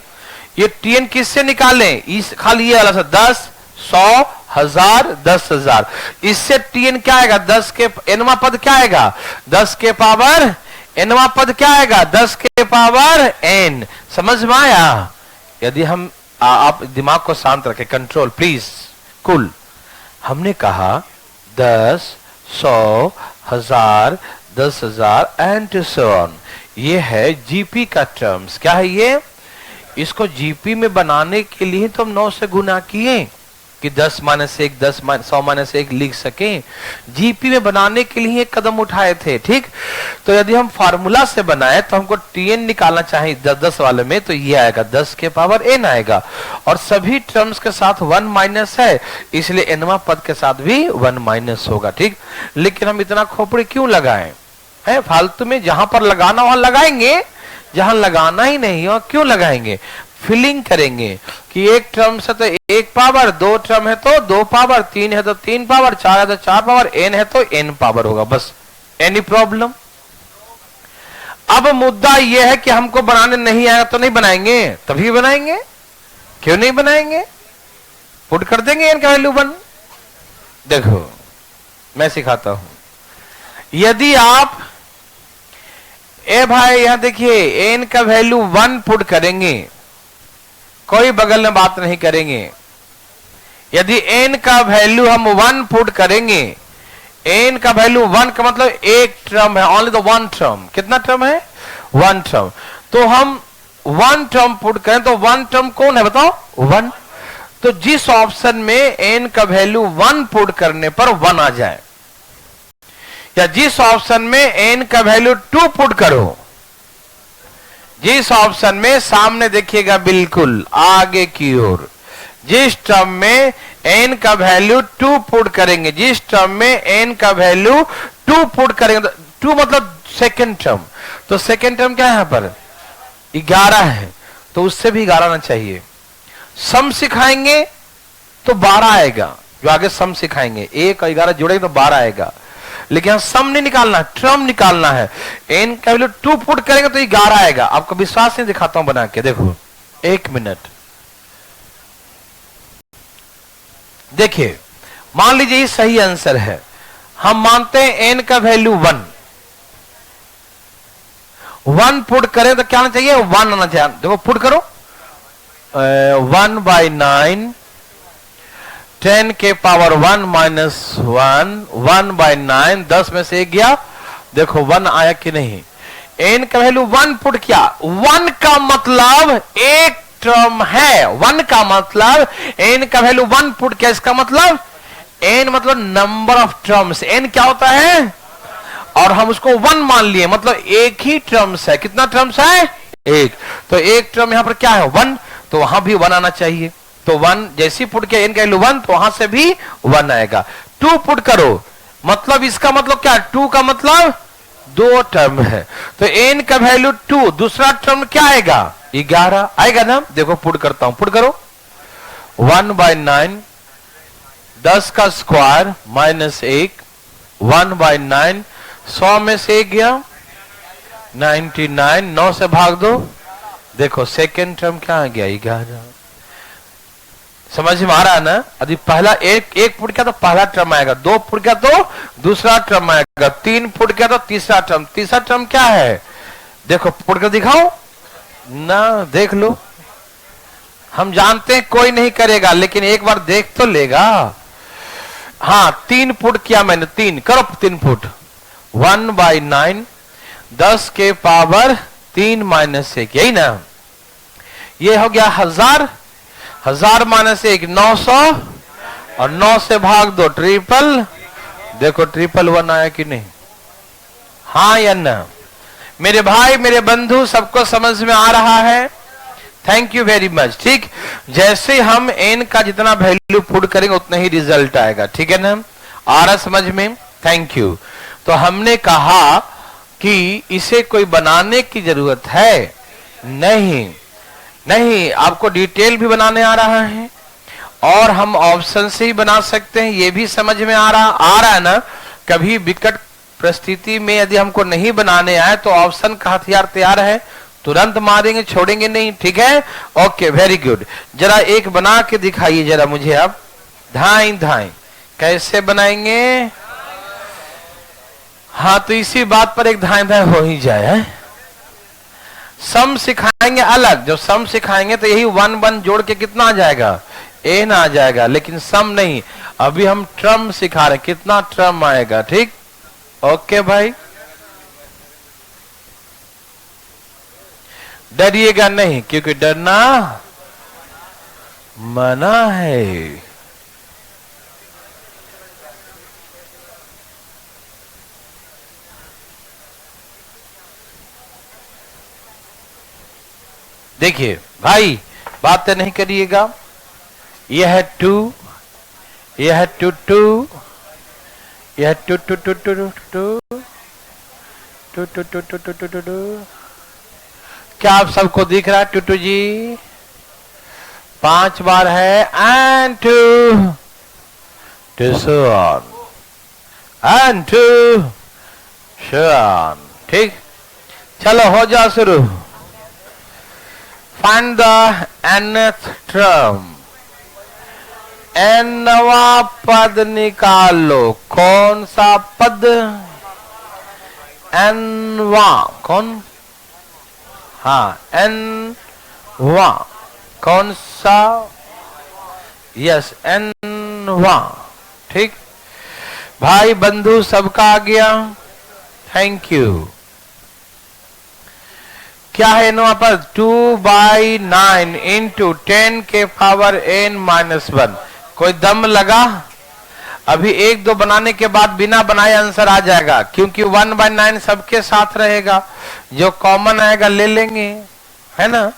S1: ये tn किससे निकालें? इस खाली ये वाला सा 10 100 1000 10,000, इससे tn क्या आएगा? 10 के nवां पद क्या आएगा? 10 के पावर nवां पद क्या आएगा? 10 के पावर n। समझ में आया? यदि हम आप दिमाग को शांत रखें, कंट्रोल प्लीज, कूल। हमने कहा 10 100 1000 10,000 एंड सो ऑन, ये है जीपी का टर्म्स। क्या है ये? इसको जीपी में बनाने के लिए तो हम 9 से गुना किए, कि 10 माइनस 1 10 100 माइनस 1 लिख सकें। जीपी में बनाने के लिए एक कदम उठाए थे, ठीक। तो यदि हम फार्मूला से बनाए तो हमको टीएन निकालना चाहिए 10 वाले में, तो ये आएगा 10 के पावर एन आएगा, और सभी टर्म्स के साथ 1 माइनस है, इसलिए एनवा पद के साथ भी 1 माइनस होगा, ठीक। लेकिन हम इतना खोपड़ी क्यों लगाएं है फालतू में? जहां पर लगाना वहां लगाएंगे, जहां लगाना ही नहीं हो क्यों लगाएंगे? फिलिंग करेंगे कि एक टर्म से तो एक पावर, दो टर्म है तो दो पावर, तीन है तो तीन पावर, चार है तो चार पावर, एन है तो एन पावर होगा, बस। Any problem? अब मुद्दा यह है कि हमको बनाने नहीं आएगा तो नहीं बनाएंगे, तभी बनाएंगे। क्यों नहीं बनाएंगे? पुट कर देंगे एन का वैल्यू 1। देखो मैं सिखाता हूं। यदि आप ए भाई यहां देखिए एन का वैल्यू 1 पुट करेंगे, कोई बगल में बात नहीं करेंगे। यदि एन का वैल्यू हम 1 पुट करेंगे, एन का वैल्यू 1 का मतलब एक टर्म है, ओनली द 1 टर्म। कितना टर्म है? 1 टर्म। तो हम 1 टर्म पुट करें तो 1 टर्म कौन है बताओ? 1। तो जिस ऑप्शन में एन का वैल्यू 1 पुट करने पर 1 आ जाए, या जिस ऑप्शन में एन का वैल्यू 2 पुट करो, जिस ऑप्शन में सामने देखिएगा बिल्कुल आगे की ओर, जिस टर्म में एन का वैल्यू 2 पुट करेंगे, जिस टर्म में एन का वैल्यू 2 पुट करेंगे, 2 मतलब सेकेंड टर्म, तो सेकेंड टर्म क्या है यहां पर? 11 है, तो उससे भी 11 आना चाहिए। सम सिखाएंगे तो 12 आएगा, जो आगे सम सिखाएंगे 1 और 11 जुड़ेंगे तो 12 आएगा। लेकिन यहां सम नहीं निकालना, टर्म निकालना है। एन का वैल्यू 2 पुट करेंगे तो 11 आएगा। आपको विश्वास नहीं, दिखाता हूं बना के, देखो 1 मिनट। देखिए मान लीजिए ये सही आंसर है, हम मानते हैं एन का वैल्यू 1 पुट करें तो क्या आना चाहिए? 1 आना चाहिए। देखो पुट करो, 1/9, 10 के पावर 1 माइनस 1, 1/9, 10 में से 1 गया, देखो 1 आया कि नहीं? एन का वैल्यू 1 पुट किया, 1 का मतलब एक टर्म है, 1 का मतलब एन का वैल्यू 1 पुट किया, इसका मतलब एन मतलब नंबर ऑफ टर्म्स। एन क्या होता है? और हम उसको 1 मान लिए, मतलब एक ही टर्म्स है। कितना टर्म्स है? एक। तो एक टर्म यहां पर क्या है? 1, तो वहां भी 1 आना चाहिए। तो 1 जैसी पुट किया एन का वैल्यू 1, तो वहां से भी 1 आएगा। 2 पुट करो, मतलब इसका मतलब क्या? 2 का मतलब 2 टर्म है, तो एन का वैल्यू 2, दूसरा टर्म क्या आएगा? 11 आएगा ना? देखो पुट करता हूं, पुट करो, 1/9, 10 का स्क्वायर माइनस 1, 1/9, 100 में से 1 गया 99, 9 से भाग दो, देखो सेकेंड टर्म क्या आ गया? 11। समझ में आ रहा है ना? यदि पहला एक पुट किया तो पहला टर्म आएगा, 2 पुट किया तो दूसरा टर्म आएगा, 3 पुट किया तो तीसरा टर्म। तीसरा टर्म क्या है? देखो पुट कर दिखाओ ना, देख लो। हम जानते हैं कोई नहीं करेगा, लेकिन एक बार देख तो लेगा। हाँ 3 पुट किया मैंने, 3 करो, 3 पुट, 1/9, 10 के पावर 3 माइनस 1, यही ना? ये हो गया 1000, 1000 माइनस 1 900, और 9 से भाग दो, ट्रिपल। देखो 111 आया कि नहीं? हाँ या ना? मेरे भाई मेरे बंधु सबको समझ में आ रहा है? Thank you very much. ठीक, जैसे हम एन का जितना वैल्यू पुट करेंगे उतना ही रिजल्ट आएगा, ठीक है ना? आ रहा समझ में? Thank you. तो हमने कहा कि इसे कोई बनाने की जरूरत है नहीं, नहीं, आपको डिटेल भी बनाने आ रहा है और हम ऑप्शन से ही बना सकते हैं, ये भी समझ में आ रहा है ना? कभी विकट परिस्थिति में यदि हमको नहीं बनाने आए तो ऑप्शन का हथियार तैयार है, तुरंत मारेंगे, छोड़ेंगे नहीं, ठीक है? Okay very good. जरा एक बना के दिखाइए जरा मुझे आप, धाई धाई कैसे बनाएंगे? हाँ तो इसी बात पर एक धाई धाई हो ही जाए। सम सिखाएंगे अलग, जब सम सिखाएंगे तो यही 1 1 जोड़ के कितना आ जाएगा? एन आ जाएगा, लेकिन सम नहीं। अभी हम टर्म सिखा रहे हैं, कितना टर्म आएगा, ठीक? ओके भाई, डरिएगा नहीं, क्योंकि डरना मना है। देखिए भाई, बात नहीं करिएगा। यह है 2, यह है 2 2, यह 2 2 2 2 2 2 2 2 2 2 2। क्या आप सबको दिख रहा है? 2 2 जी 5 बार है, and 2 2 so on and 2 so on। ठीक, चलो हो जा शुरू। फाइंड द nth term, nवा पद निकालो। कौन सा पद? nवा। कौन? हाँ, nवा। कौन सा? यस, nवा। ठीक, भाई बंधु सबका आ गया? Thank you. क्या है नवा पर? 2/9 इंटू 10 के पावर n-1। कोई दम लगा? अभी 1 2 बनाने के बाद बिना बनाए आंसर आ जाएगा, क्योंकि 1/9 सबके साथ रहेगा, जो कॉमन आएगा ले लेंगे, है ना।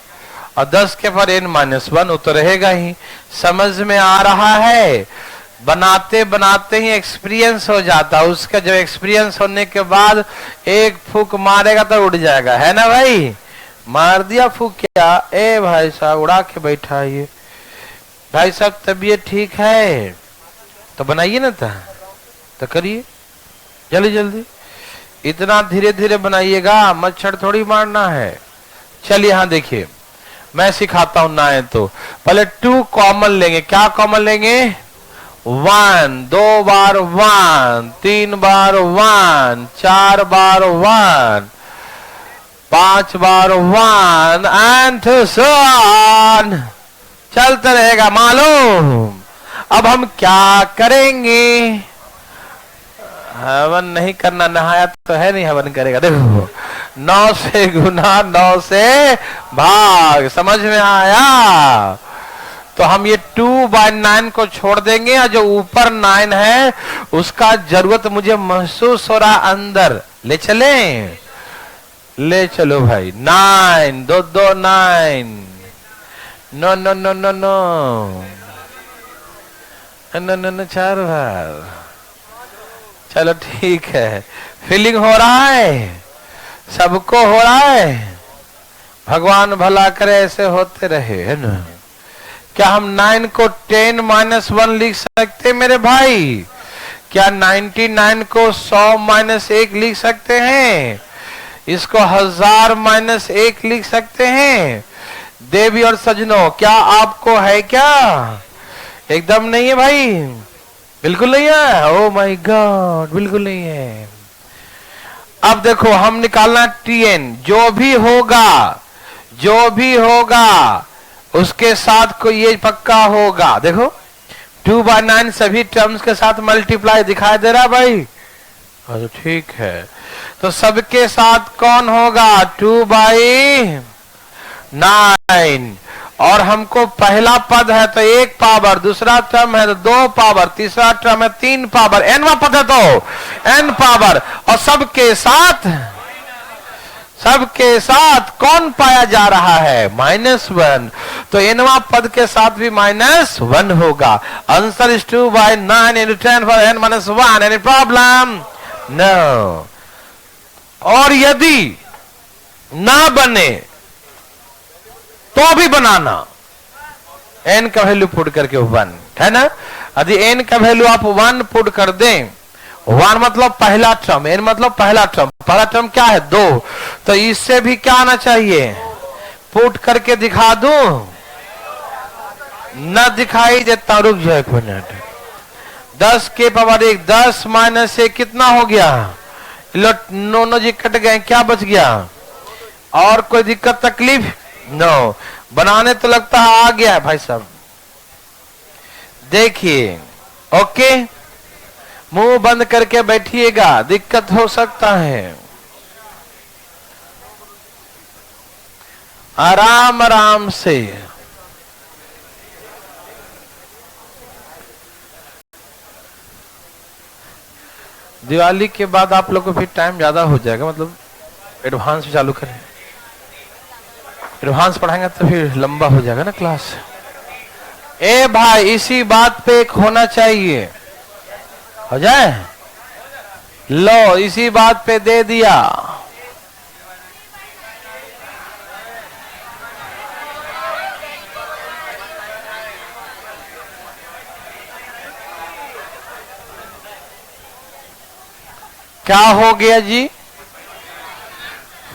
S1: और 10 के पावर n-1 वो तो रहेगा ही। समझ में आ रहा है? बनाते बनाते ही एक्सपीरियंस हो जाता, उसका जब एक्सपीरियंस होने के बाद एक फूक मारेगा तो उड़ जाएगा, है ना भाई। मार दिया फूक क्या? ए भाई साहब उड़ा के बैठा ये। भाई साहब तबीयत ठीक है तो बनाइए ना था, तो करिए जल्दी जल्दी। इतना धीरे धीरे बनाइएगा, मच्छर थोड़ी मारना है। चलिए हाँ देखिए, मैं सिखाता हूं ना है तो। पहले 2 कॉमन लेंगे। क्या कॉमन लेंगे? 1 2 बार 1, 3 बार 1, 4 बार 1, 5 बार 1 एंड so on। चलते रहेगा मालूम। अब हम क्या करेंगे? हवन नहीं करना, नहाया तो है नहीं, हवन करेगा। देखो 9 से गुना 9 से भाग। समझ में आया? तो हम ये 2/9 को छोड़ देंगे, और जो ऊपर 9 है उसका जरूरत मुझे महसूस हो रहा अंदर। ले चले? ले चलो भाई। 9 2 2 9। No no no no no no no no 4 बार। चलो ठीक है, फीलिंग हो रहा है? सबको हो रहा है? भगवान भला करे, ऐसे होते रहे, है ना। क्या हम 9 को 10-1 लिख सकते मेरे भाई? क्या 99 को 100-1 लिख सकते हैं? इसको 1000-1 लिख सकते हैं? देवी और सजनों, क्या आपको है? क्या एकदम नहीं है भाई? बिल्कुल नहीं है। ओ माय गॉड, बिल्कुल नहीं है। अब देखो हम निकालना TN। जो भी होगा, जो भी होगा उसके साथ को ये पक्का होगा। देखो 2/9 सभी टर्म्स के साथ मल्टीप्लाई दिखाई दे रहा भाई? तो ठीक है, तो सबके साथ कौन होगा? 2/9। और हमको पहला पद है तो 1 पावर, दूसरा टर्म है तो 2 पावर, तीसरा टर्म है 3 पावर, nवा पद है तो n पावर। और सबके साथ कौन पाया जा रहा है? -1। तो nवा पद के साथ भी -1 होगा। Answer is 2/9 into 10 for n-1। Any problem? No. और यदि ना बने तो भी बनाना। n का वैल्यू पुट करके 1, है ना। यदि n का वैल्यू आप 1 पुट कर दें, 1 मतलब पहला टर्म, n मतलब पहला टर्म। पहला टर्म क्या है? 2। तो इससे भी क्या आना चाहिए? पुट करके दिखा दूं? न दिखाई देता, रुक जाए 1 मिनट। 10 के पावर 1, 10 - 1 कितना हो गया? नो जी कट गए, क्या बच गया? और कोई दिक्कत तकलीफ? नो। बनाने तो लगता है आ गया है भाई साहब। देखिए, ओके, मुंह बंद करके बैठिएगा, दिक्कत हो सकता है। आराम आराम से। दिवाली के बाद आप लोग को फिर टाइम ज्यादा हो जाएगा, मतलब एडवांस चालू करें। एडवांस पढ़ाएंगे तो फिर लंबा हो जाएगा ना क्लास। ए भाई इसी बात पे एक होना चाहिए, हो जाए। लो इसी बात पे दे दिया। क्या हो गया जी?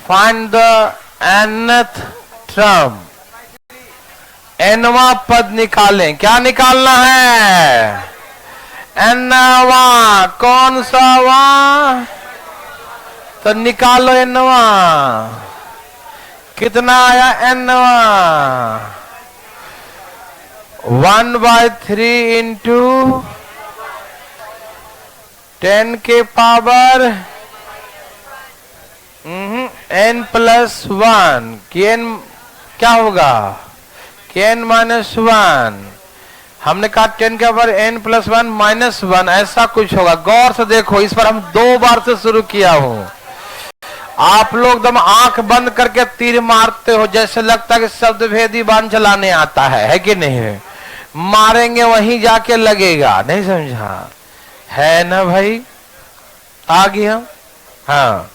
S1: फाइंड द nth टर्म, nवा पद निकालें। क्या निकालना है? nवा। कौन सा वा? तो निकालो nवा। कितना आया nवा? 1/3 इंटू 10 के पावर n+1 कि n क्या होगा? कि n-1। हमने कहा 10 के पावर n+1 -1 ऐसा कुछ होगा। गौर से देखो, इस पर हम 2 बार से शुरू किया हूं। आप लोग एकदम आंख बंद करके तीर मारते हो, जैसे लगता है कि शब्द भेदी बाण चलाने आता है कि नहीं? मारेंगे वहीं जाके लगेगा। नहीं समझा है ना भाई? आ गया। हाँ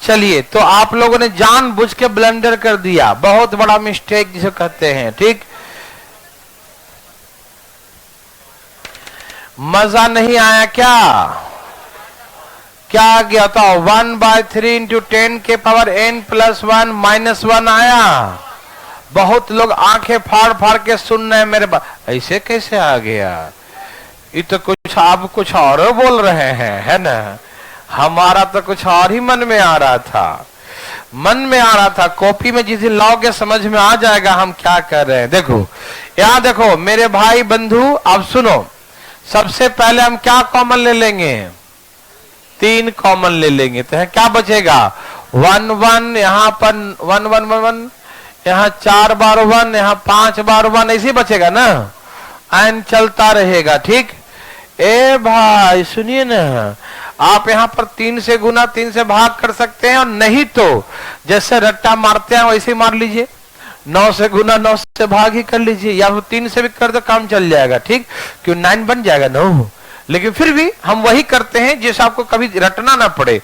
S1: चलिए, तो आप लोगों ने जानबूझ के ब्लंडर कर दिया, बहुत बड़ा मिस्टेक जिसे कहते हैं। ठीक, मजा नहीं आया क्या? क्या आ गया था? 1/3 इंटू 10 के पावर n+1 -1 आया। बहुत लोग आंखें फाड़ फाड़ के सुन रहे हैं मेरे बात। ऐसे कैसे आ गया? ये तो कुछ आप कुछ और बोल रहे हैं, है ना? हमारा तो कुछ और ही मन में आ रहा था। मन में आ रहा था, कॉपी में जिस दिन लाओगे समझ में आ जाएगा हम क्या कर रहे हैं। देखो यहां देखो मेरे भाई बंधु, आप सुनो। सबसे पहले हम क्या कॉमन ले लेंगे? 3 कॉमन ले लेंगे, तो क्या बचेगा? 1 1, यहाँ पर 1 1 1 1, यहाँ 4 बार 1, यहाँ 5 बार 1, ऐसे बचेगा ना। एन चलता रहेगा। ठीक, ए भाई सुनिए ना, आप यहाँ पर 3 से गुना 3 से भाग कर सकते हैं, और नहीं तो जैसे रट्टा मारते हैं वैसे मार लीजिए। 9 से गुना 9 से भाग ही कर लीजिए, या फिर 3 से भी कर दो, काम चल जाएगा। ठीक, क्यों 9 बन जाएगा 9। लेकिन फिर भी हम वही करते हैं जिसे आपको कभी रटना ना पड़े,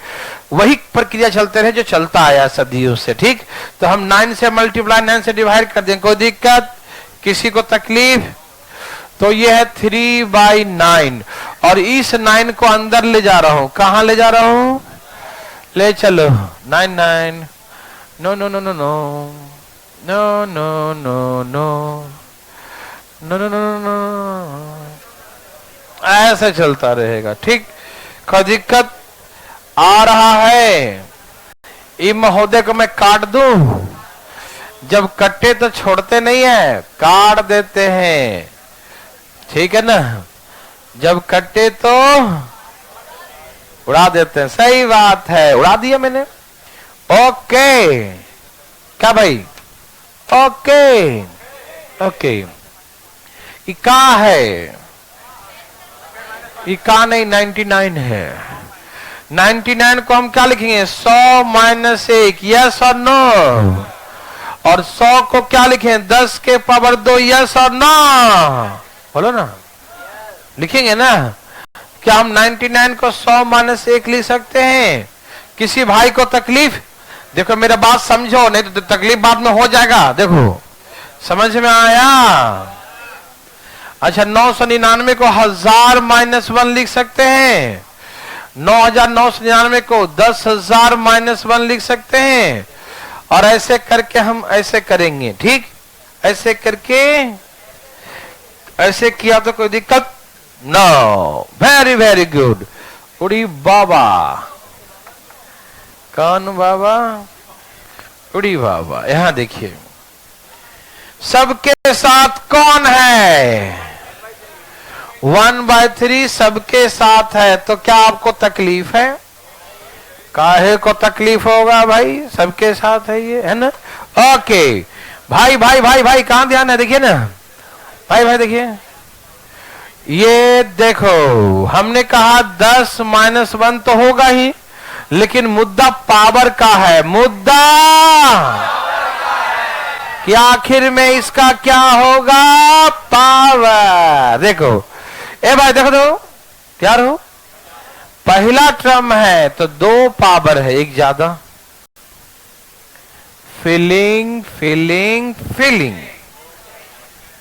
S1: वही प्रक्रिया चलते रहे जो चलता आया सदियों से। ठीक, तो हम 9 से मल्टीप्लाई 9 से डिवाइड कर दें, कोई दिक्कत? किसी को तकलीफ? तो ये है 3/9, और इस 9 को अंदर ले जा रहा हूं। कहां ले जा रहा हूं? ले चलो 9 9। No no no no no no no no no no no no, ऐसे चलता रहेगा। ठीक, कोई दिक्कत आ रहा है? इस महोदय को मैं काट दूं? जब कट्टे तो छोड़ते नहीं है, काट देते हैं। ठीक है ना? जब कट्टे तो उड़ा देते हैं। सही बात है, उड़ा दिया मैंने। ओके, क्या भाई? Okay okay. इका है, इका नहीं 99 है। 99 को हम क्या लिखेंगे? 100 - 1, यस और नो। और 100 को क्या लिखें? 10 के पावर 2, यस और नो। बोलो ना, लिखेंगे ना? क्या हम 99 को 100 - 1 लिख सकते हैं? किसी भाई को तकलीफ? देखो मेरा बात समझो, नहीं तो तकलीफ बाद में हो जाएगा। देखो समझ में आया? अच्छा, 999 को 1000 - 1 लिख सकते हैं। 9999 को 10,000 - 1 लिख सकते हैं। और ऐसे करके हम ऐसे करेंगे। ठीक, ऐसे करके ऐसे किया तो कोई दिक्कत? No, very very good. उड़ी बाबा, कौन बाबा? उड़ी बाबा। यहां देखिए, सबके साथ कौन है? 1/3 सबके साथ है। तो क्या आपको तकलीफ है? काहे को तकलीफ होगा भाई? सबके साथ है ये, है ना? ओके भाई भाई भाई भाई, कहां ध्यान है? देखिए ना भाई भाई, देखिए ये देखो, हमने कहा 10 - 1 तो होगा ही, लेकिन मुद्दा पावर का है। मुद्दा कि आखिर में इसका क्या होगा, पावर। देखो ए भाई देखो तो तैयार हो, पहला टर्म है तो 2 पावर है, एक ज्यादा, फिलिंग फिलिंग फिलिंग,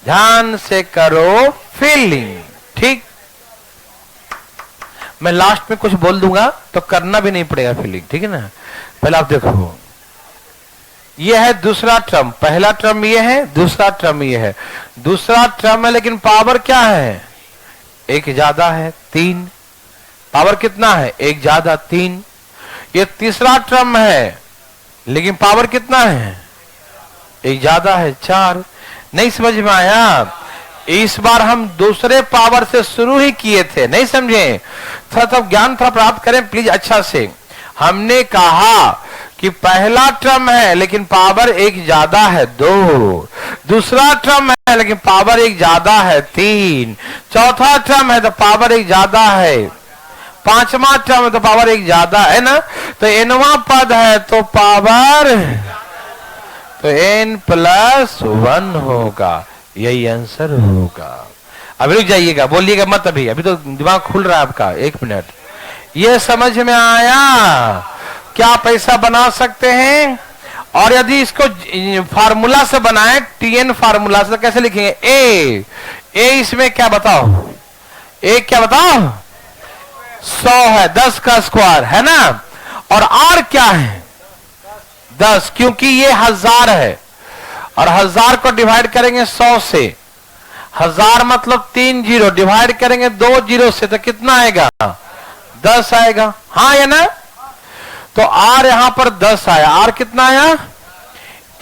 S1: ध्यान से करो फिलिंग, ठीक। मैं लास्ट में कुछ बोल दूंगा तो करना भी नहीं पड़ेगा फिलिंग, ठीक है ना। पहले आप देखो, ये है दूसरा टर्म, पहला टर्म ये है, दूसरा टर्म ये है, दूसरा टर्म है लेकिन पावर क्या है, एक ज्यादा है, 3। पावर कितना है, एक ज्यादा 3। ये तीसरा टर्म है लेकिन पावर कितना है, एक ज्यादा है, 4। नहीं समझ में आया? इस बार हम दूसरे पावर से शुरू ही किए थे, नहीं समझे? थोड़ा ज्ञान थोड़ा प्राप्त करें प्लीज अच्छा से। हमने कहा कि पहला टर्म है लेकिन पावर एक ज्यादा है, 2। दूसरा टर्म है लेकिन पावर एक ज्यादा है, 3। चौथा टर्म है तो पावर एक ज्यादा है, 5वां टर्म है तो पावर एक ज्यादा है ना। तो nवां पद है तो पावर तो n+1 होगा, यही आंसर होगा। अभी रुक जाइएगा, बोलिएगा मत अभी तो दिमाग खुल रहा है आपका, 1 मिनट। ये समझ में आया? क्या पैसा बना सकते हैं? और यदि इसको फार्मूला से बनाए, TN फार्मूला से, तो कैसे लिखेंगे? ए इसमें क्या बताओ, ए क्या बताओ, 100 है, 10 का स्क्वायर है ना। और R क्या है, 10, क्योंकि ये 1000 है और 1000 को डिवाइड करेंगे 100 से, 1000 मतलब 3 जीरो, डिवाइड करेंगे 2 जीरो से तो कितना आएगा, 10 आएगा। हाँ या ना? तो R यहां पर 10 आया। R कितना आया,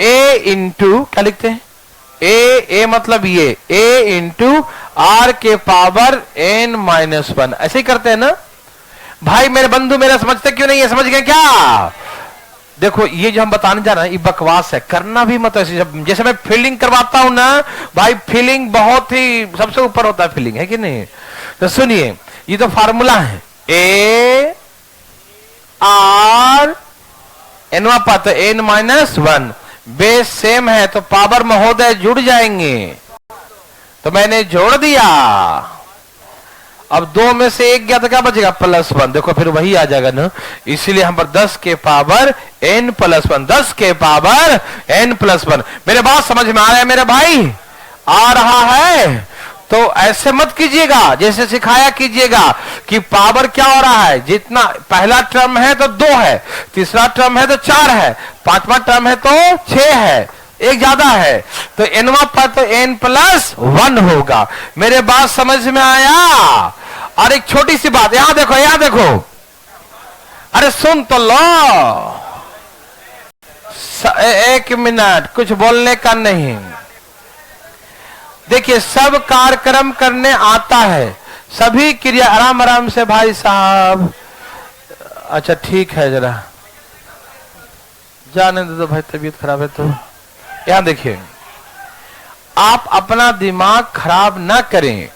S1: A इंटू क्या लिखते हैं, A मतलब ये A इंटू R के पावर n-1, ऐसे ही करते हैं ना भाई। मेरे बंधु मेरा समझते क्यों नहीं है, समझ गए क्या? देखो ये जो हम बताने जा रहे हैं ये बकवास है, करना भी मत ऐसे। जैसे मैं फीलिंग करवाता हूं ना भाई, फीलिंग बहुत ही सबसे ऊपर होता है, फीलिंग है कि नहीं? तो सुनिए, ये तो फार्मूला है, A R nवा पाता n-1, बेस सेम है तो पावर महोदय जुड़ जाएंगे, तो मैंने जोड़ दिया। अब 2 में से 1 गया तो क्या बचेगा, +1। देखो फिर वही आ जाएगा ना, इसीलिए हम पर 10 के पावर n+1, 10 के पावर n+1। मेरे बात समझ में आ रहा है मेरे भाई? आ रहा है? तो ऐसे मत कीजिएगा, जैसे सिखाया कीजिएगा कि पावर क्या हो रहा है, जितना पहला टर्म है तो 2 है, तीसरा टर्म है तो 4 है, 5वां टर्म है तो 6 है, एक ज्यादा है, तो nवा पद तो n+1 होगा। मेरे बात समझ में आया? और एक छोटी सी बात, यहां देखो, यहां देखो, अरे सुन तो लो, 1 मिनट, कुछ बोलने का नहीं। देखिए सब कार्यक्रम करने आता है, सभी क्रिया, आराम आराम से भाई साहब। अच्छा ठीक है, जरा जाने दो तो भाई, तबीयत खराब है तो। यहां देखिए, आप अपना दिमाग खराब ना करें,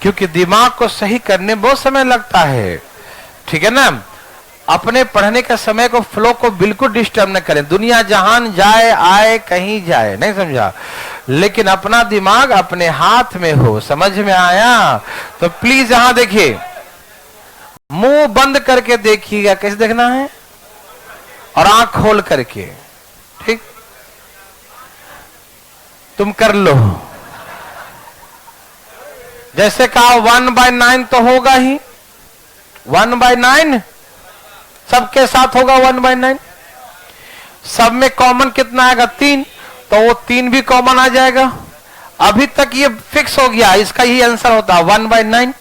S1: क्योंकि दिमाग को सही करने बहुत समय लगता है, ठीक है ना। अपने पढ़ने का समय को, फ्लो को बिल्कुल डिस्टर्ब न करें। दुनिया जहान जाए आए कहीं जाए, नहीं समझा, लेकिन अपना दिमाग अपने हाथ में हो। समझ में आया? तो प्लीज यहां देखिए, मुंह बंद करके देखिएगा, कैसे देखना है, और आंख खोल करके, ठीक? तुम कर लो। जैसे कहा 1/9 तो होगा ही, 1/9 सबके साथ होगा, 1/9। सब में कॉमन कितना आएगा, 3, तो वो 3 भी कॉमन आ जाएगा। अभी तक ये फिक्स हो गया, इसका यही आंसर होता है 1/9।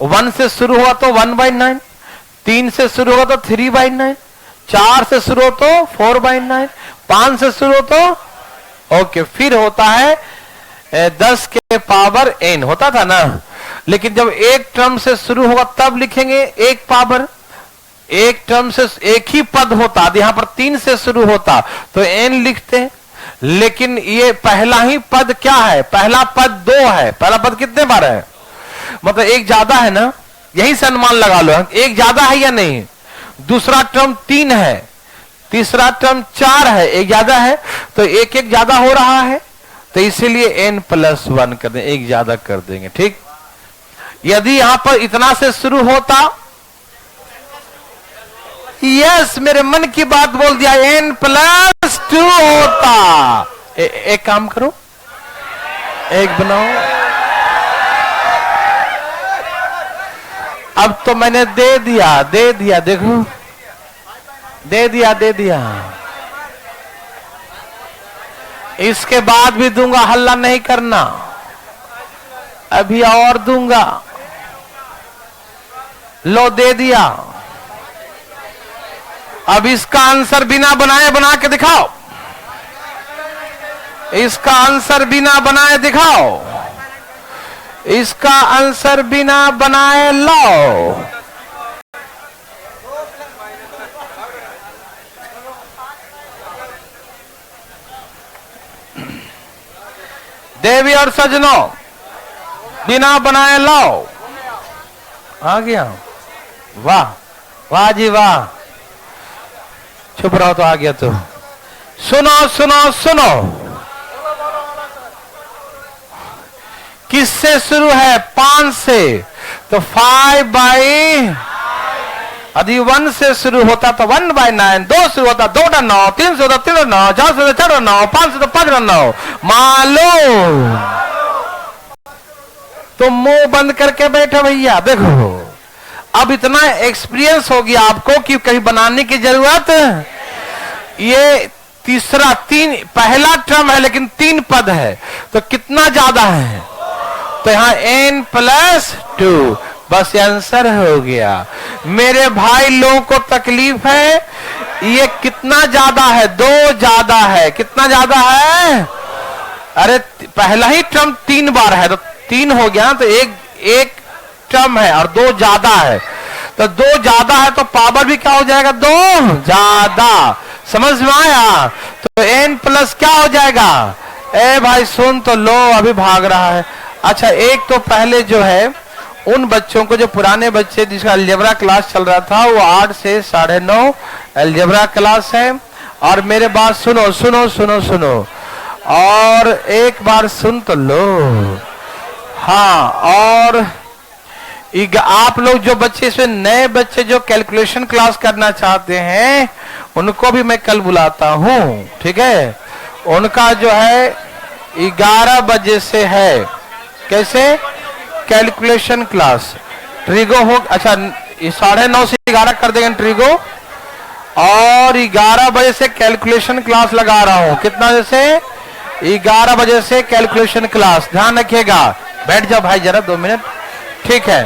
S1: 1 से शुरू हुआ तो 1/9, 3 से शुरू हुआ तो 3/9, 4 से शुरू हो तो 4/9, 5 से शुरू हो तो ओके, फिर होता है 10 के पावर n, होता था ना। लेकिन जब एक टर्म से शुरू होगा तब लिखेंगे एक पावर, एक टर्म से एक ही पद होता, यहां पर 3 से शुरू होता तो n लिखते। लेकिन ये पहला ही पद क्या है, पहला पद 2 है, पहला पद कितने बार है, मतलब एक ज्यादा है ना, यही से अनुमान लगा लो, एक ज्यादा है या नहीं। दूसरा टर्म 3 है, तीसरा टर्म 4 है, एक ज्यादा है, तो एक एक ज्यादा हो रहा है, तो इसीलिए n+1 कर दें, एक ज्यादा कर देंगे। ठीक, यदि यहां पर इतना से शुरू होता, यस मेरे मन की बात बोल दिया, n+2 होता। एक काम करो, एक बनाओ। अब तो मैंने दे दिया देखो, दे दिया। इसके बाद भी दूंगा, हल्ला नहीं करना, अभी और दूंगा। लो दे दिया। अब इसका आंसर बिना बनाए बना के दिखाओ, इसका आंसर बिना बनाए दिखाओ, इसका आंसर बिना बनाए लाओ। देवी और सजनों, बिना बनाए लाओ। आ गया, वाह वाह जी वाह, चुप रहो तो आ गया। तो सुनो सुनो सुनो, किससे शुरू है? 5 से, तो 5/, यदि 1 से शुरू होता तो 1/9, 2 से होता 2/9, 3 से होता 3/9, 4 से 4/9, 5 से तो 5/9। मालूम तो मुंह बंद करके बैठे भैया। देखो अब इतना एक्सपीरियंस हो गया आपको कि कहीं बनाने की जरूरत। ये तीसरा, पहला टर्म है लेकिन 3 पद है, तो कितना ज्यादा है? तो यहां n+2, बस आंसर हो गया। मेरे भाई लोगों को तकलीफ है, ये कितना ज्यादा है? 2 ज्यादा है। कितना ज्यादा है? अरे पहला ही टर्म 3 बार है, तो 3 हो गया, तो एक टर्म है और 2 ज्यादा है, तो 2 ज्यादा है तो पावर भी क्या हो जाएगा? 2 ज्यादा। समझ में आया? तो n+ क्या हो जाएगा? ए भाई सुन तो लो, अभी भाग रहा है। अच्छा, एक तो पहले जो है उन बच्चों को, जो पुराने बच्चे जिसका अलजेब्रा क्लास चल रहा था, वो 8 से 9:30 अलजेब्रा क्लास है। और मेरे बात सुनो सुनो सुनो सुनो, और एक बार सुन तो लो। हाँ, और आप लोग जो बच्चे, इसमें नए बच्चे जो कैलकुलेशन क्लास करना चाहते हैं, उनको भी मैं कल बुलाता हूँ। ठीक है, उनका जो है 11 बजे से है। कैसे? कैलकुलेशन क्लास ट्रिगो हो। अच्छा, 9:30 से 11 कर देंगे ट्रिगो, और 11 बजे से कैलकुलेशन क्लास लगा रहा हूं। कितना बजे से? 11 बजे से कैलकुलेशन क्लास। ध्यान रखिएगा। बैठ जाओ भाई जरा 2 मिनट, ठीक है।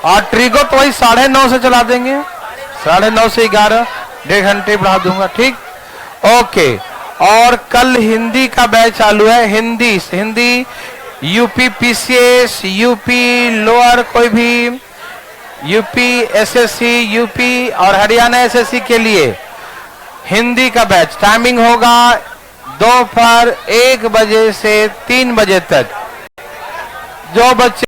S1: और ट्रिगो तो वही 9:30 से चला देंगे, 9:30 से 11, 1.5 घंटे बढ़ा दूंगा। ठीक, ओके। और कल हिंदी का बैच चालू है। Hindi UP PCS, UP lower, कोई भी यूपी SSC, यूपी और हरियाणा SSC के लिए हिंदी का बैच। टाइमिंग होगा दोपहर 1 बजे से 3 बजे तक। जो बच्चे